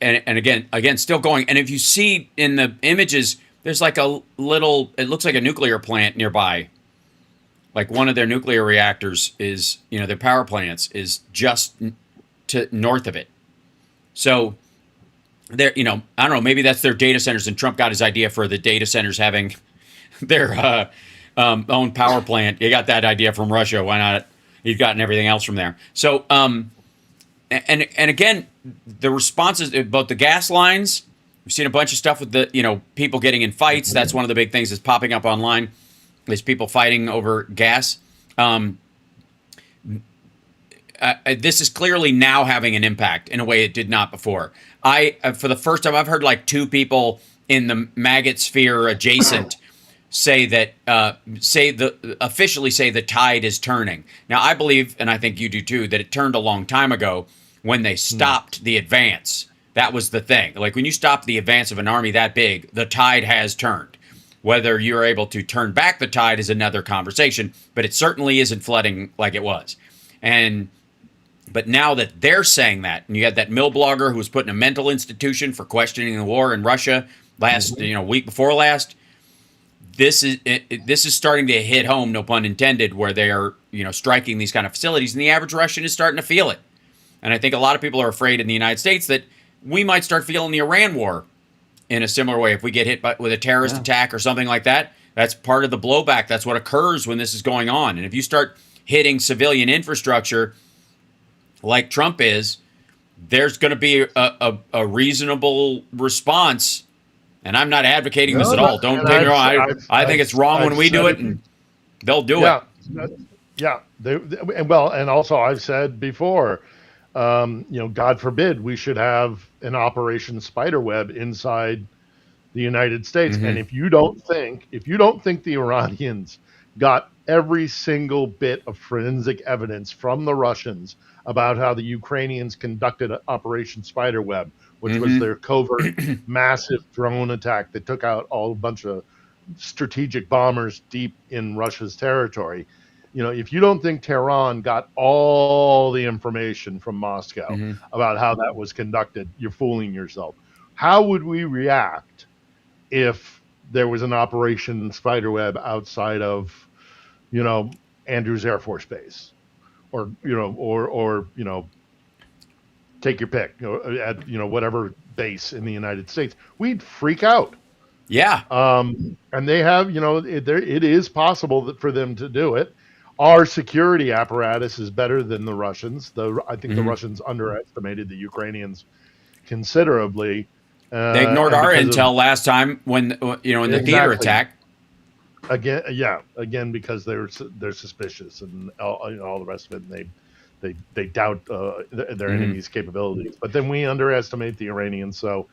again, still going. And if you see in the images, there's like it looks like a nuclear plant nearby. Like one of their nuclear reactors is, their power plants is just to north of it. So there, I don't know, maybe that's their data centers, and Trump got his idea for the data centers having their own power plant. You got that idea from Russia. Why not? He's gotten everything else from there. So, and again, the responses, both the gas lines, we've seen a bunch of stuff with the, people getting in fights. That's one of the big things that's popping up online. There's people fighting over gas. This is clearly now having an impact in a way it did not before. For the first time, I've heard like 2 people in the maggot sphere adjacent officially say the tide is turning. Now, I believe, and I think you do too, that it turned a long time ago when they stopped the advance. That was the thing. Like when you stop the advance of an army that big, the tide has turned. Whether you're able to turn back the tide is another conversation, but it certainly isn't flooding like it was. But now that they're saying that, and you had that mill blogger who was put in a mental institution for questioning the war in Russia week before last, this is starting to hit home, no pun intended, where they are, striking these kind of facilities, and the average Russian is starting to feel it. And I think a lot of people are afraid in the United States that we might start feeling the Iran war in a similar way. If we get hit with a terrorist attack or something like that, that's part of the blowback. That's what occurs when this is going on. And if you start hitting civilian infrastructure like Trump is, there's going to be a reasonable response. And I'm not advocating this at all. Don't take me wrong. I think it's wrong when we do it, and they'll do it. Yeah. And also I've said before, God forbid we should have an Operation Spiderweb inside the United States. And if you don't think the Iranians got every single bit of forensic evidence from the Russians about how the Ukrainians conducted Operation Spiderweb, which was their covert massive drone attack that took out a bunch of strategic bombers deep in Russia's territory. If you don't think Tehran got all the information from Moscow about how that was conducted, you're fooling yourself. How would we react if there was an Operation Spiderweb outside of, Andrews Air Force Base, or take your pick, at whatever base in the United States? We'd freak out. Yeah. And they have, it is possible for them to do it. Our security apparatus is better than the Russians. I think the Russians underestimated the Ukrainians considerably. They ignored our intel last time when in the theater attack. Again, because they're suspicious and all the rest of it. And they doubt their enemy's capabilities. But then we underestimate the Iranians. So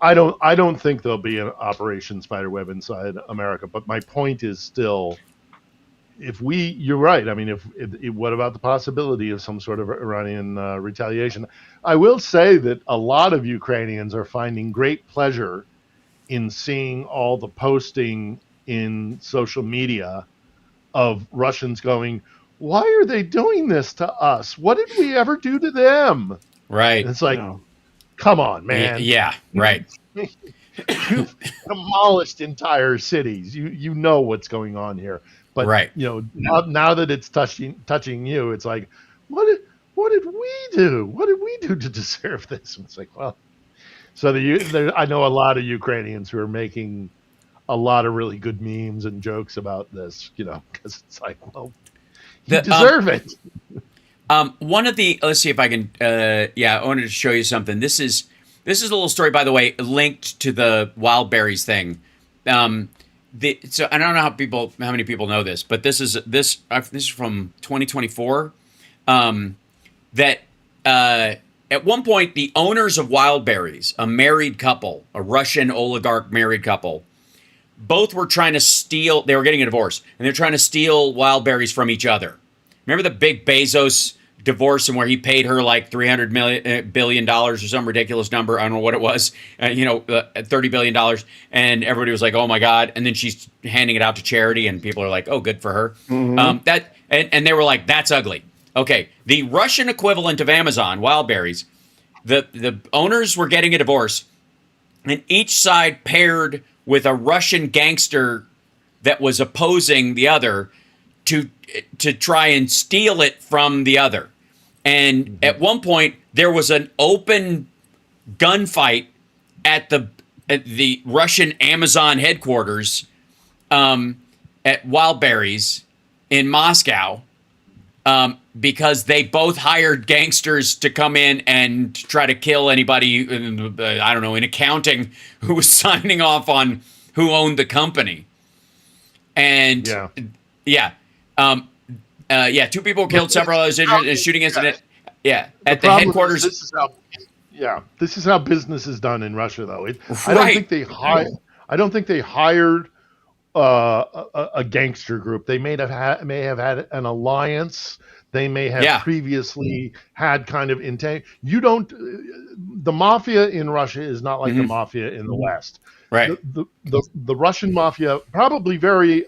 I don't think there'll be an Operation Spiderweb inside America. But my point is still, you're right. I mean, what about the possibility of some sort of Iranian retaliation? I will say that a lot of Ukrainians are finding great pleasure in seeing all the posting in social media of Russians going, why are they doing this to us? What did we ever do to them? Right. And it's like, come on, man. Yeah, right. You've demolished entire cities. You know what's going on here. But now that it's touching you, it's like, what did we do? What did we do to deserve this? And it's like, well, so I know a lot of Ukrainians who are making a lot of really good memes and jokes about this, because it's like, well, you deserve it. One of the, let's see if I can, I wanted to show you something. This is a little story, by the way, linked to the wild berries thing. So I don't know how many people know this, but this is from 2024. That at one point the owners of wild berries, a married couple, a Russian oligarch married couple, both were trying to steal. They were getting a divorce, and they're trying to steal wild berries from each other. Remember the big Bezos divorce, and where he paid her like $300 billion or some ridiculous number? I don't know what it was. $30 billion, and everybody was like, "Oh my God!" And then she's handing it out to charity, and people are like, "Oh, good for her." And they were like, "That's ugly." Okay, the Russian equivalent of Amazon, wild berries, the owners were getting a divorce, and each side paired with a Russian gangster that was opposing the other to try and steal it from the other. And at one point, there was an open gunfight at the Russian Amazon headquarters. at Wildberries in Moscow because they both hired gangsters to come in and try to kill anybody, I don't know, in accounting who was signing off on who owned the company. And two people were killed, several others injured in a shooting incident. Yeah, at the headquarters. This is how business is done in Russia, though. I don't think they hired a gangster group. They may have had an alliance. They may have previously had kind of intent. The mafia in Russia is not like the mafia in the West. Right. The Russian mafia, probably very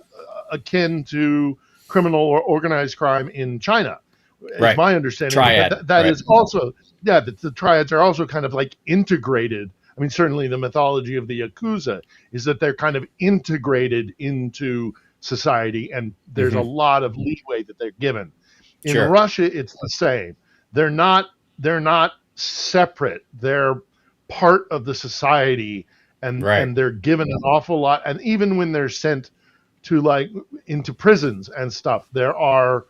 akin to criminal or organized crime in China, is my understanding. Triad. That is also, the triads are also kind of like integrated. I mean, certainly the mythology of the Yakuza is that they're kind of integrated into society, and there's a lot of leeway that they're given. In Russia, it's the same. They're not separate. They're part of the society, and they're given an awful lot. And even when they're sent to into prisons and stuff, there are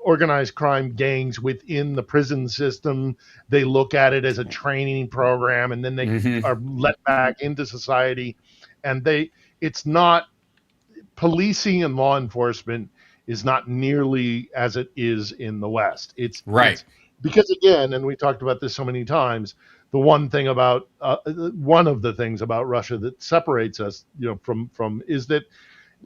organized crime gangs within the prison system. They look at it as a training program, and then they are let back into society. And it's not policing and law enforcement is not nearly as it is in the West. It's because, again, and we talked about this so many times, the one thing about one of the things about Russia that separates us, from is that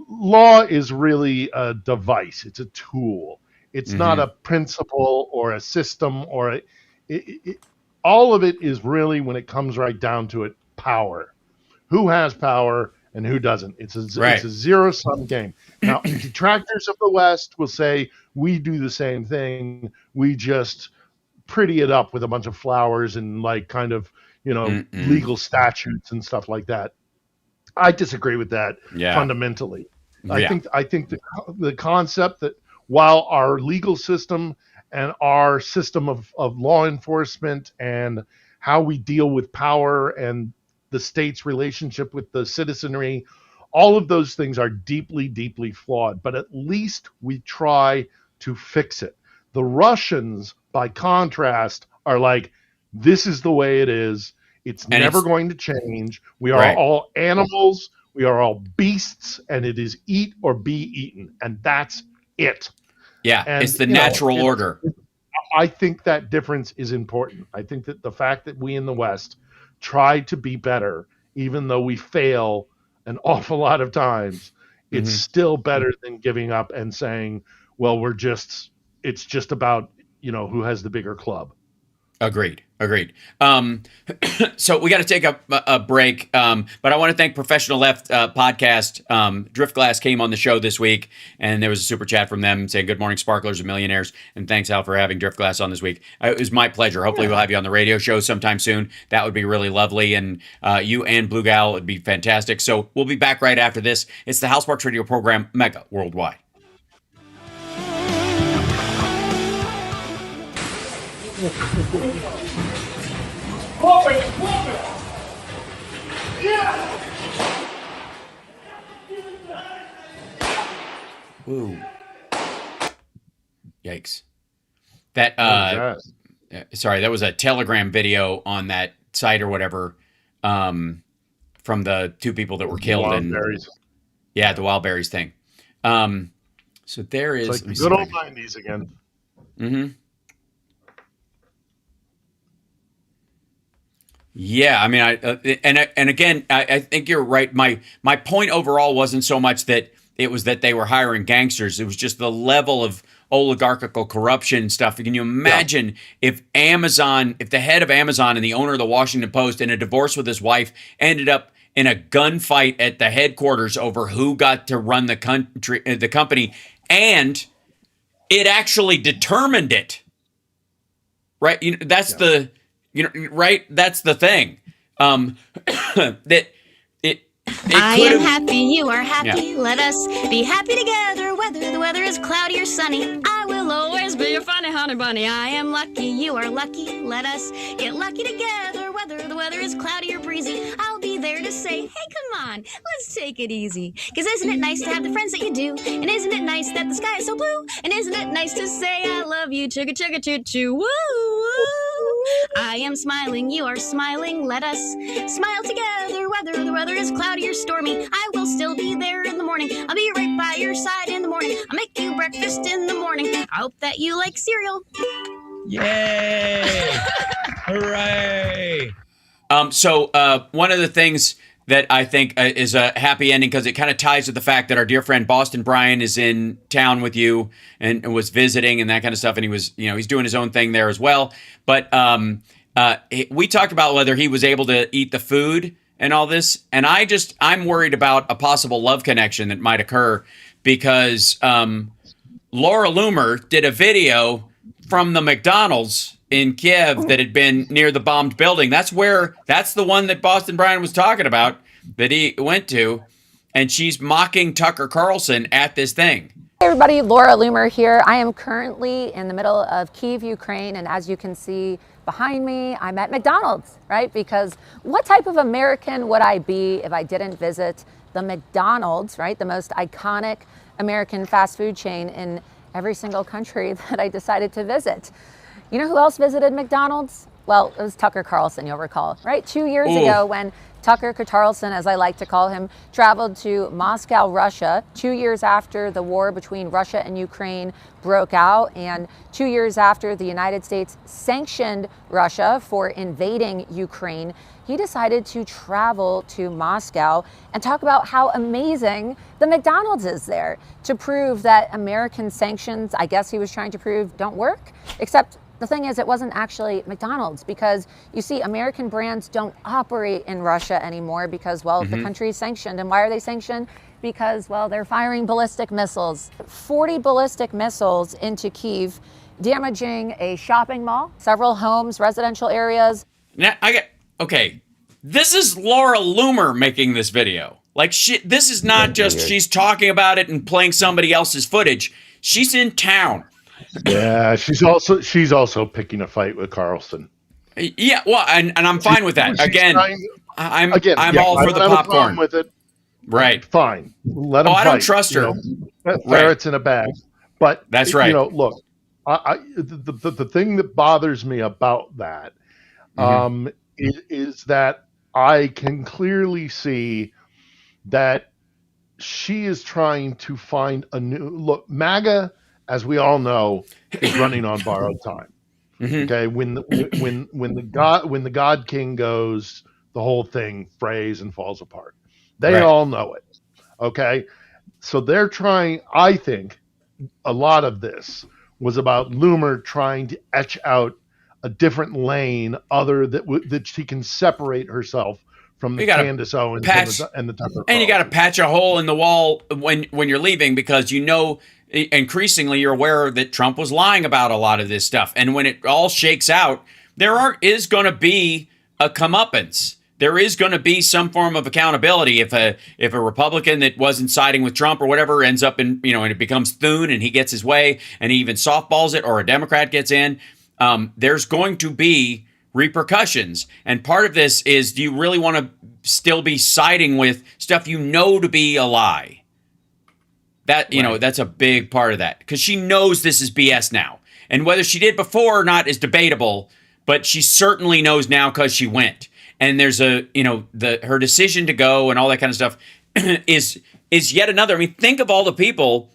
law is really a device. It's a tool. It's not a principle or a system or all of it is really, when it comes right down to it, power. Who has power and who doesn't? It's a zero-sum game. Now, detractors of the West will say we do the same thing. We just pretty it up with a bunch of flowers and legal statutes and stuff like that. I disagree with that fundamentally. I think the concept that while our legal system and our system of law enforcement and how we deal with power and the state's relationship with the citizenry, all of those things are deeply, deeply flawed, but at least we try to fix it. The Russians, by contrast, are like, this is the way it is. It's never going to change. We are all animals. We are all beasts, and it is eat or be eaten, and that's it. Yeah, and, it's the natural order. I think that difference is important. I think that the fact that we in the West try to be better, even though we fail an awful lot of times, it's still better than giving up and saying, well, it's just about, who has the bigger club. Agreed. So we got to take a break, but I want to thank Professional Left podcast. Driftglass came on the show this week, and there was a super chat from them saying, good morning, sparklers and millionaires, and thanks, Al, for having Driftglass on this week. It was my pleasure. Hopefully we'll have you on the radio show sometime soon. That would be really lovely, and you and Blue Gal would be fantastic. So we'll be back right after this. It's the Hal Sparks radio program, Mega Worldwide. Woo. Yikes. That sorry, that was a Telegram video on that site or whatever, from the two people that were killed in the Wildberries thing. So there is, it's like the good old 90s again. Yeah, I mean, and again, I think you're right. My point overall wasn't so much that it was that they were hiring gangsters. It was just the level of oligarchical corruption stuff. Can you imagine if the head of Amazon and the owner of the Washington Post, in a divorce with his wife, ended up in a gunfight at the headquarters over who got to run the company, and it actually determined it, right? That's the. Right? That's the thing. That I am happy, you are happy. Yeah. Let us be happy together, whether the weather is cloudy or sunny. I will always be your funny honey bunny. I am lucky, you are lucky. Let us get lucky together, whether the weather is cloudy or breezy. I'll be be there to say, hey, come on, let's take it easy. Cause isn't it nice to have the friends that you do? And isn't it nice that the sky is so blue? And isn't it nice to say I love you? Chugga chugga choo choo. Woo woo. I am smiling, you are smiling. Let us smile together. Whether the weather is cloudy or stormy, I will still be there in the morning. I'll be right by your side in the morning. I'll make you breakfast in the morning. I hope that you like cereal. Yay! Hooray! So one of the things that I think is a happy ending, because it kind of ties with the fact that our dear friend Boston Brian is in town with you and was visiting and that kind of stuff, and he was, he's doing his own thing there as well. But we talked about whether he was able to eat the food and all this, and I'm worried about a possible love connection that might occur, because Laura Loomer did a video from the McDonald's in Kiev that had been near the bombed building. That's the one that Boston Brian was talking about that he went to, and she's mocking Tucker Carlson at this thing. Hey everybody, Laura Loomer here. I am currently in the middle of Kyiv, Ukraine, and as you can see behind me, I'm at McDonald's, right? Because what type of American would I be if I didn't visit the McDonald's, right? The most iconic American fast food chain in every single country that I decided to visit. You know who else visited McDonald's? Well, it was Tucker Carlson, you'll recall, right? 2 years ago when Tucker Carlson, as I like to call him, traveled to Moscow, Russia, 2 years after the war between Russia and Ukraine broke out, and 2 years after the United States sanctioned Russia for invading Ukraine, he decided to travel to Moscow and talk about how amazing the McDonald's is there to prove that American sanctions, I guess he was trying to prove, don't work, except the thing is, it wasn't actually McDonald's, because you see, American brands don't operate in Russia anymore because, well, the country is sanctioned. And why are they sanctioned? Because, well, they're firing ballistic missiles. 40 ballistic missiles into Kyiv, damaging a shopping mall, several homes, residential areas. Now, okay, this is Laura Loomer making this video. Like, this is not just she's talking about it and playing somebody else's footage. She's in town. Yeah, she's also picking a fight with Carlson. Yeah, well, and I'm fine with that. I'm all for the popcorn with it. Right, fine. Let him fight. I don't trust her. Ferrets in a bag. But that's right. Look, the thing that bothers me about that is that I can clearly see that she is trying to find a new look. MAGA, as we all know, is running on borrowed time. Okay, when the God King goes, the whole thing frays and falls apart. They all know it. Okay, so they're trying. I think a lot of this was about Loomer trying to etch out a different lane, that she can separate herself from the Candace Owens and the Tucker. And you got to patch a hole in the wall when you're leaving, because increasingly you're aware that Trump was lying about a lot of this stuff. And when it all shakes out, is going to be a comeuppance. There is going to be some form of accountability if a Republican that wasn't siding with Trump or whatever ends up in, and it becomes Thune and he gets his way and he even softballs it, or a Democrat gets in, there's going to be repercussions. And part of this is, do you really want to still be siding with stuff to be a lie? That, that's a big part of that, because she knows this is BS now. And whether she did before or not is debatable, but she certainly knows now because she went. And there's her decision to go and all that kind of stuff is yet another. I mean, think of all the people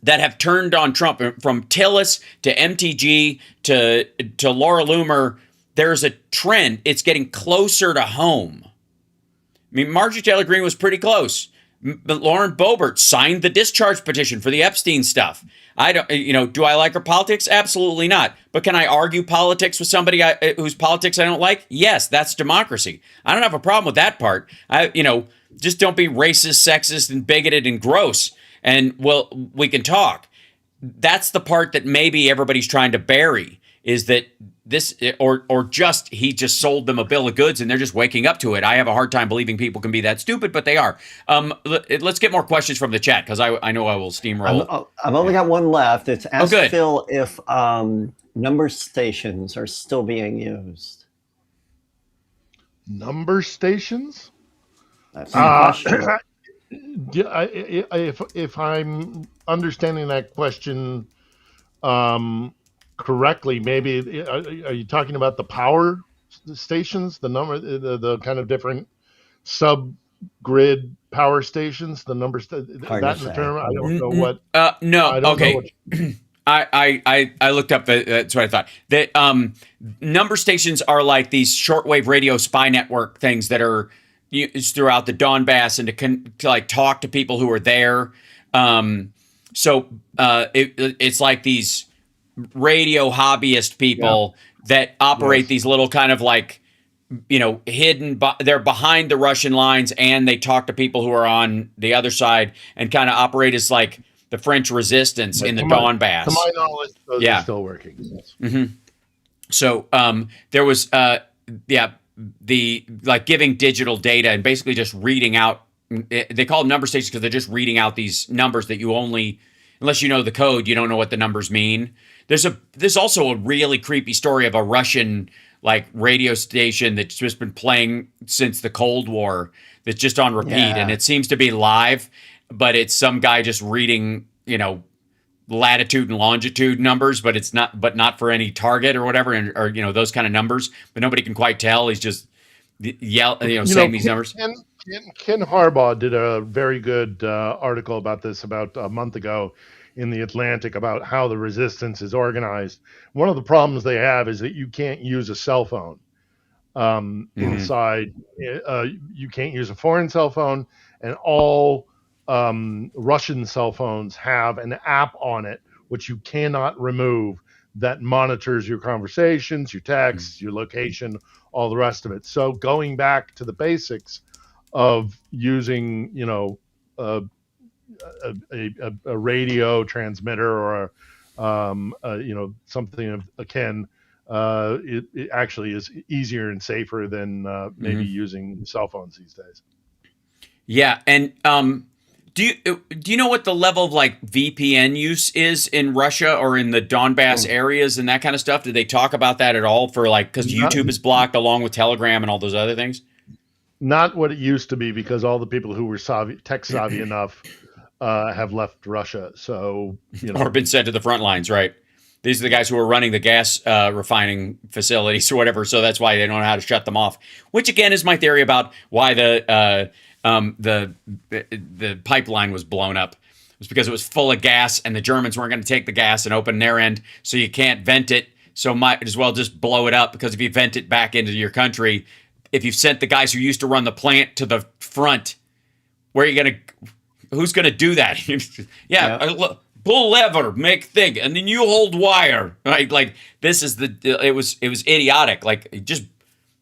that have turned on Trump, from Tillis to MTG to Laura Loomer. There's a trend. It's getting closer to home. I mean, Marjorie Taylor Greene was pretty close. But Lauren Boebert signed the discharge petition for the Epstein stuff. I don't, do I like her politics? Absolutely not. But can I argue politics with somebody whose politics I don't like? Yes, that's democracy. I don't have a problem with that part. Just don't be racist, sexist, and bigoted and gross. And we can talk. That's the part that maybe everybody's trying to bury, is that this, or just he just sold them a bill of goods and they're just waking up to it. I have a hard time believing people can be that stupid, but they are. Let's get more questions from the chat, because I know I will steamroll. I've only got one left. It's ask Phil if number stations are still being used. Number stations? That's the question. If I'm understanding that question correctly, maybe are you talking about the power stations, the kind of different sub-grid power stations, the numbers that in the term? I don't know what. No, I don't know okay. what. I looked up. That's what I thought. That number stations are like these shortwave radio spy network things that are used throughout the Donbass and to like talk to people who are there. It's like these radio hobbyist people that operate these little kind of like, hidden. They're behind the Russian lines and they talk to people who are on the other side and kind of operate as like the French resistance in the Donbass. To my knowledge, those are still working. Yes. Mm-hmm. So there was the like giving digital data and basically just reading out. They call them number stations because they're just reading out these numbers that you only, unless you know the code, you don't know what the numbers mean. There's also a really creepy story of a Russian like radio station that's just been playing since the Cold War that's just on repeat, and it seems to be live. But it's some guy just reading, latitude and longitude numbers, but it's not for any target or whatever, or those kind of numbers. But nobody can quite tell. He's just saying these numbers. Ken Harbaugh did a very good article about this about a month ago in the Atlantic about how the resistance is organized. One of the problems they have is that you can't use a cell phone inside. You can't use a foreign cell phone, and all Russian cell phones have an app on it which you cannot remove that monitors your conversations, your texts, your location, all the rest of it. So going back to the basics of using, a radio transmitter or something of akin, it actually is easier and safer than maybe using cell phones these days. Yeah, and do you know what the level of like VPN use is in Russia or in the Donbass areas and that kind of stuff? Did they talk about that at all for like, because YouTube is blocked along with Telegram and all those other things? Not what it used to be, because all the people who were tech savvy enough have left Russia. So, or been sent to the front lines, right? These are the guys who are running the gas refining facilities or whatever. So that's why they don't know how to shut them off, which again is my theory about why the pipeline was blown up. It was because it was full of gas and the Germans weren't going to take the gas and open their end. So you can't vent it. So might as well just blow it up, because if you vent it back into your country, if you've sent the guys who used to run the plant to the front, who's going to do that? Pull lever, make thing, and then you hold wire, right? Like this is it was idiotic. Like just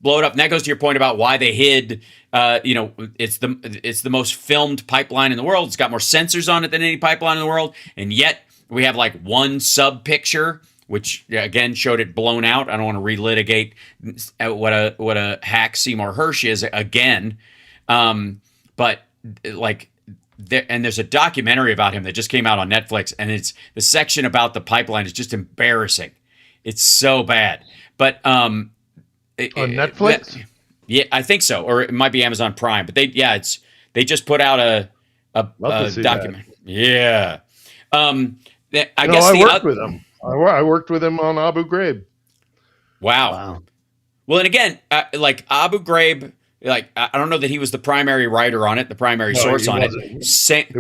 blow it up. And that goes to your point about why they hid. It's the most filmed pipeline in the world. It's got more sensors on it than any pipeline in the world, and yet we have like one sub picture, which again showed it blown out. I don't want to relitigate what a hack Seymour Hersh is again, but like. There's a documentary about him that just came out on Netflix, and it's the section about the pipeline is just embarrassing. It's so bad. But on Netflix? Yeah, I think so, or it might be Amazon Prime. But they just put out a document. Yeah. I worked with him. I worked with him on Abu Ghraib. Wow. Well, and again, like Abu Ghraib. Like I don't know that he was the primary writer on it, the primary source on it. It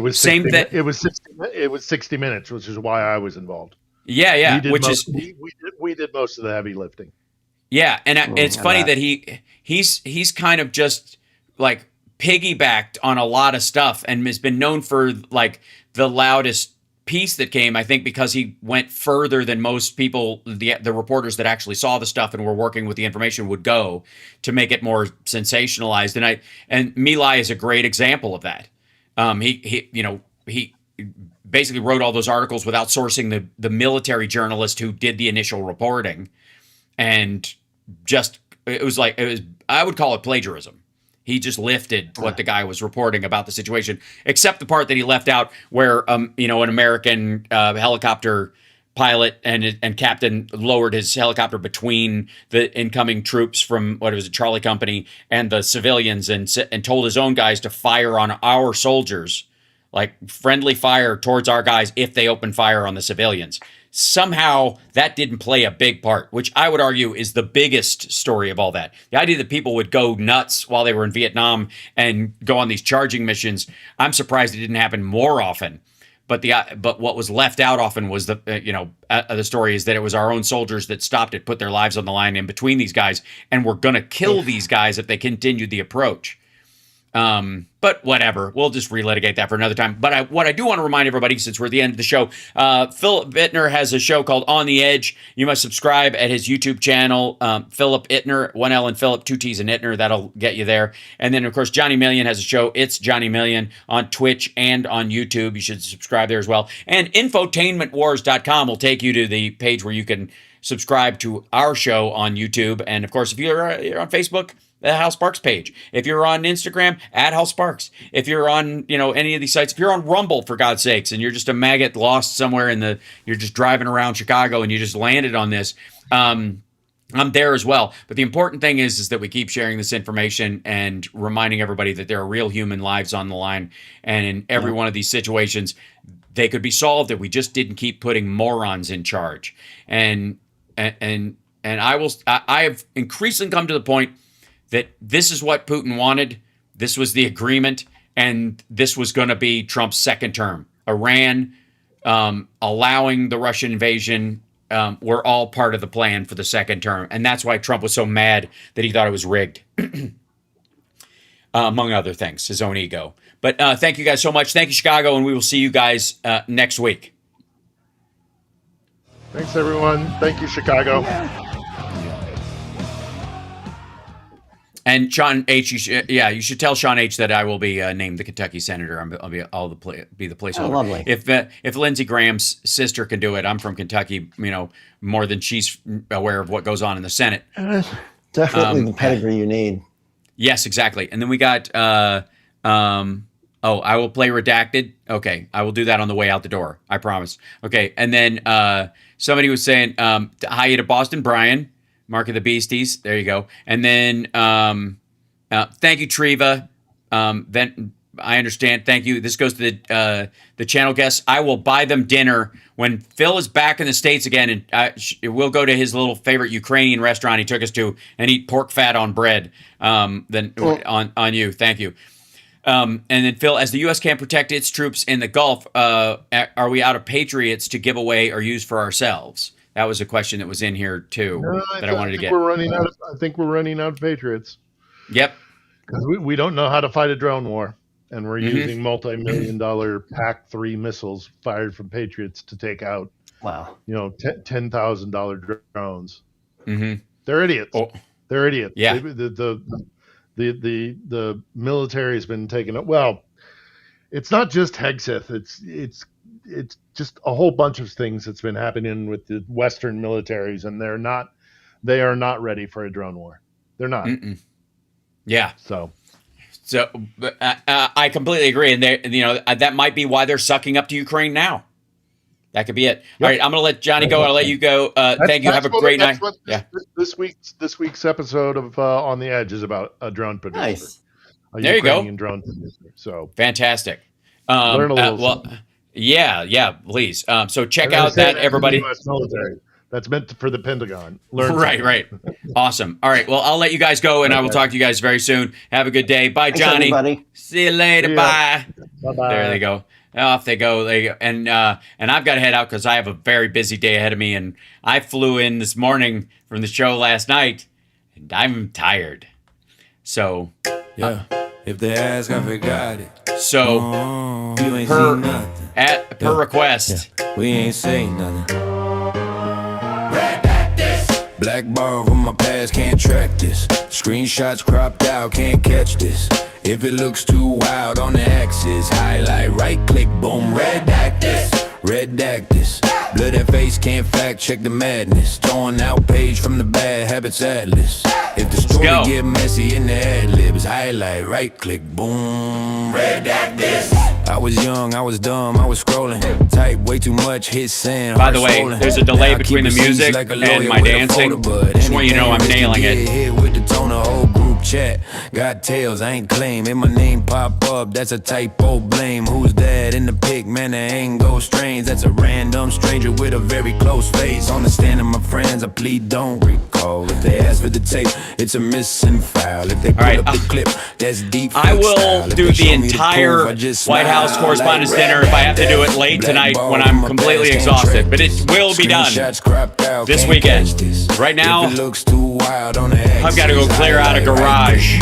was 60 Minutes, which is why I was involved. Yeah, we did most of the heavy lifting. Yeah, and it's funny that he's kind of just like piggybacked on a lot of stuff and has been known for like the loudest piece that came, I think, because he went further than most people, the reporters that actually saw the stuff and were working with the information would go to make it more sensationalized. And My Lai is a great example of that. He basically wrote all those articles without sourcing the military journalist who did the initial reporting, and I would call it plagiarism. He just lifted what the guy was reporting about the situation, except the part that he left out where, an American helicopter pilot and captain lowered his helicopter between the incoming troops from what was it, Charlie Company and the civilians, and told his own guys to fire on our soldiers, like friendly fire towards our guys if they open fire on the civilians. Somehow that didn't play a big part, which I would argue is the biggest story of all that. The idea that people would go nuts while they were in Vietnam and go on these charging missions, I'm surprised it didn't happen more often. But what was left out often was the story is that it was our own soldiers that stopped it, put their lives on the line in between these guys, and were going to kill these guys if they continued the approach. But whatever, we'll just relitigate that for another time. But what I do want to remind everybody, since we're at the end of the show, Philip Ittner has a show called On the Edge. You must subscribe at his YouTube channel, Philip Ittner, 1 L and Philip, 2 T's and Ittner. That'll get you there. And then, of course, Johnny Million has a show. It's Johnny Million on Twitch and on YouTube. You should subscribe there as well. And infotainmentwars.com will take you to the page where you can subscribe to our show on YouTube. And, of course, if you're on Facebook, the Hal Sparks page. If you're on Instagram, at Hal Sparks. If you're on, any of these sites, if you're on Rumble, for God's sakes, and you're just a maggot lost somewhere you're just driving around Chicago and you just landed on this, I'm there as well. But the important thing is that we keep sharing this information and reminding everybody that there are real human lives on the line. And in every one of these situations, they could be solved if we just didn't keep putting morons in charge. And I have increasingly come to the point that this is what Putin wanted. This was the agreement, and this was going to be Trump's second term. Iran, allowing the Russian invasion, were all part of the plan for the second term. And that's why Trump was so mad that he thought it was rigged, among other things, his own ego. But thank you guys so much. Thank you, Chicago, and we will see you guys next week. Thanks, everyone. Thank you, Chicago. And Sean H, you should tell Sean H that I will be named the Kentucky senator. I'll be the placeholder. Oh, lovely. If Lindsey Graham's sister can do it, I'm from Kentucky. More than she's aware of what goes on in the Senate. Definitely the pedigree you need. Yes, exactly. And then we got. I will play Redacted. Okay, I will do that on the way out the door. I promise. Okay, and then somebody was saying hi to Boston Brian. Mark of the Beasties. There you go. And then thank you, Treva. Then I understand. Thank you. This goes to the channel guests. I will buy them dinner when Phil is back in the States again, and we'll go to his little favorite Ukrainian restaurant he took us to and eat pork fat on bread. On you. Thank you. And then Phil, as the U.S. can't protect its troops in the Gulf, are we out of patriots to give away or use for ourselves? That was a question that was in here too I wanted to get. I think we're running out of patriots. Yep. Because we don't know how to fight a drone war, and we're using multi-million-dollar PAC-3 missiles fired from Patriots to take out, $10,000 drones. Mm-hmm. They're idiots. Oh. They're idiots. Yeah. The military has been taken up. Well, it's not just Hegseth. It's just a whole bunch of things that's been happening with the Western militaries, and they are not ready for a drone war. They're not. Mm-mm. Yeah. So I completely agree, and that might be why they're sucking up to Ukraine now. That could be it. Yep. All right, I'm going to let Johnny go. I'll let you go. Thank you. Have a great night. This week's episode of On the Edge is about a drone producer. Nice. There Ukrainian you go. Drone producer. So fantastic. Learn a little. Yeah, please. So check out that, everybody. US military. That's meant for the Pentagon. Right. Awesome. All right. Well, I'll let you guys go, and I will talk to you guys very soon. Have a good day. Bye, Johnny. Thanks, everybody. See you later. Bye. Bye-bye. There they go. Off they go. And I've got to head out because I have a very busy day ahead of me, and I flew in this morning from the show last night, and I'm tired. So if they ask, I forgot it. So per request, we ain't saying nothing. Black bar over my past, can't track this. Screenshots cropped out, can't catch this. If it looks too wild on the axis, highlight, right click, boom, redact this. Redact this. Blood and face, can't fact check the madness. Torn out page from the Bad Habits Atlas. If the story get messy in the ad libs, highlight, right click, boom, redact this. I was young, I was dumb, I was scrolling. Type way too much, hit send. By the way, there's a delay between the music and my dancing. Just want you to know I'm nailing it. Hit with the tone of whole group chat. Got tails, I ain't claim. If my name pop up, that's a typo, blame. Who's that in the pic? Man, that ain't Ghost Strange. That's a random stranger with a very close face. Understanding my friends, I plead don't recall. If they ask for the tape, it's a missing file. If they pull up the clip, that's deep. I will do the entire White House Correspondents' Dinner if I have to do it late tonight when I'm completely exhausted. But it will be done this weekend. Right now, I've got to go clear out a garage in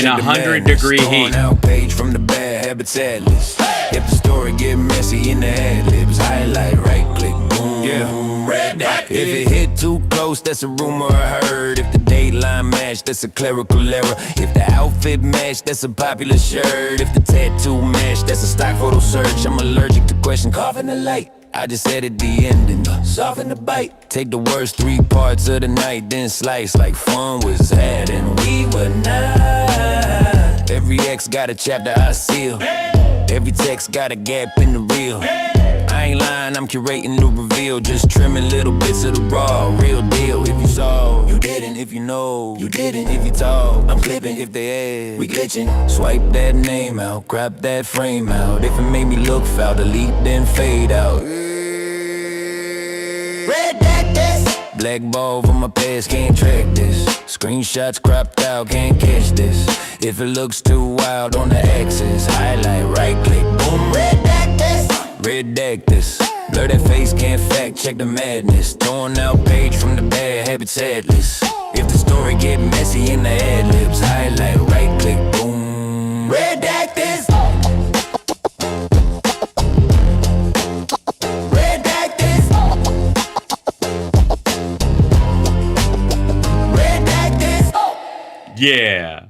100-degree heat. Page from the bad habits atlas. If the story get messy in the ad libs, highlight, right click, boom, yeah. If it hit too close, that's a rumor I heard. If the dateline match, that's a clerical error. If the outfit match, that's a popular shirt. If the tattoo match, that's a stock photo search. I'm allergic to question, coughing the light. I just edit the ending, soften the bite. Take the worst 3 parts of the night, then slice like fun was had and we were not. Every X got a chapter I seal. Every text got a gap in the reel. I ain't lying, I'm curating the reveal. Just trimming little bits of the raw, real deal. If you saw, you didn't. If you know, you didn't. If you talk, I'm clipping. If they ask, we glitching. Swipe that name out, crop that frame out. If it made me look foul, delete then fade out. Black ball from my past, can't track this. Screenshots cropped out, can't catch this. If it looks too wild on the axis, highlight, right click, boom, redact this. Redact this. Blur that face, can't fact check the madness. Throwing out page from the bad habits atlas. If the story get messy in the ad libs, highlight, right click, boom, redact this. Yeah.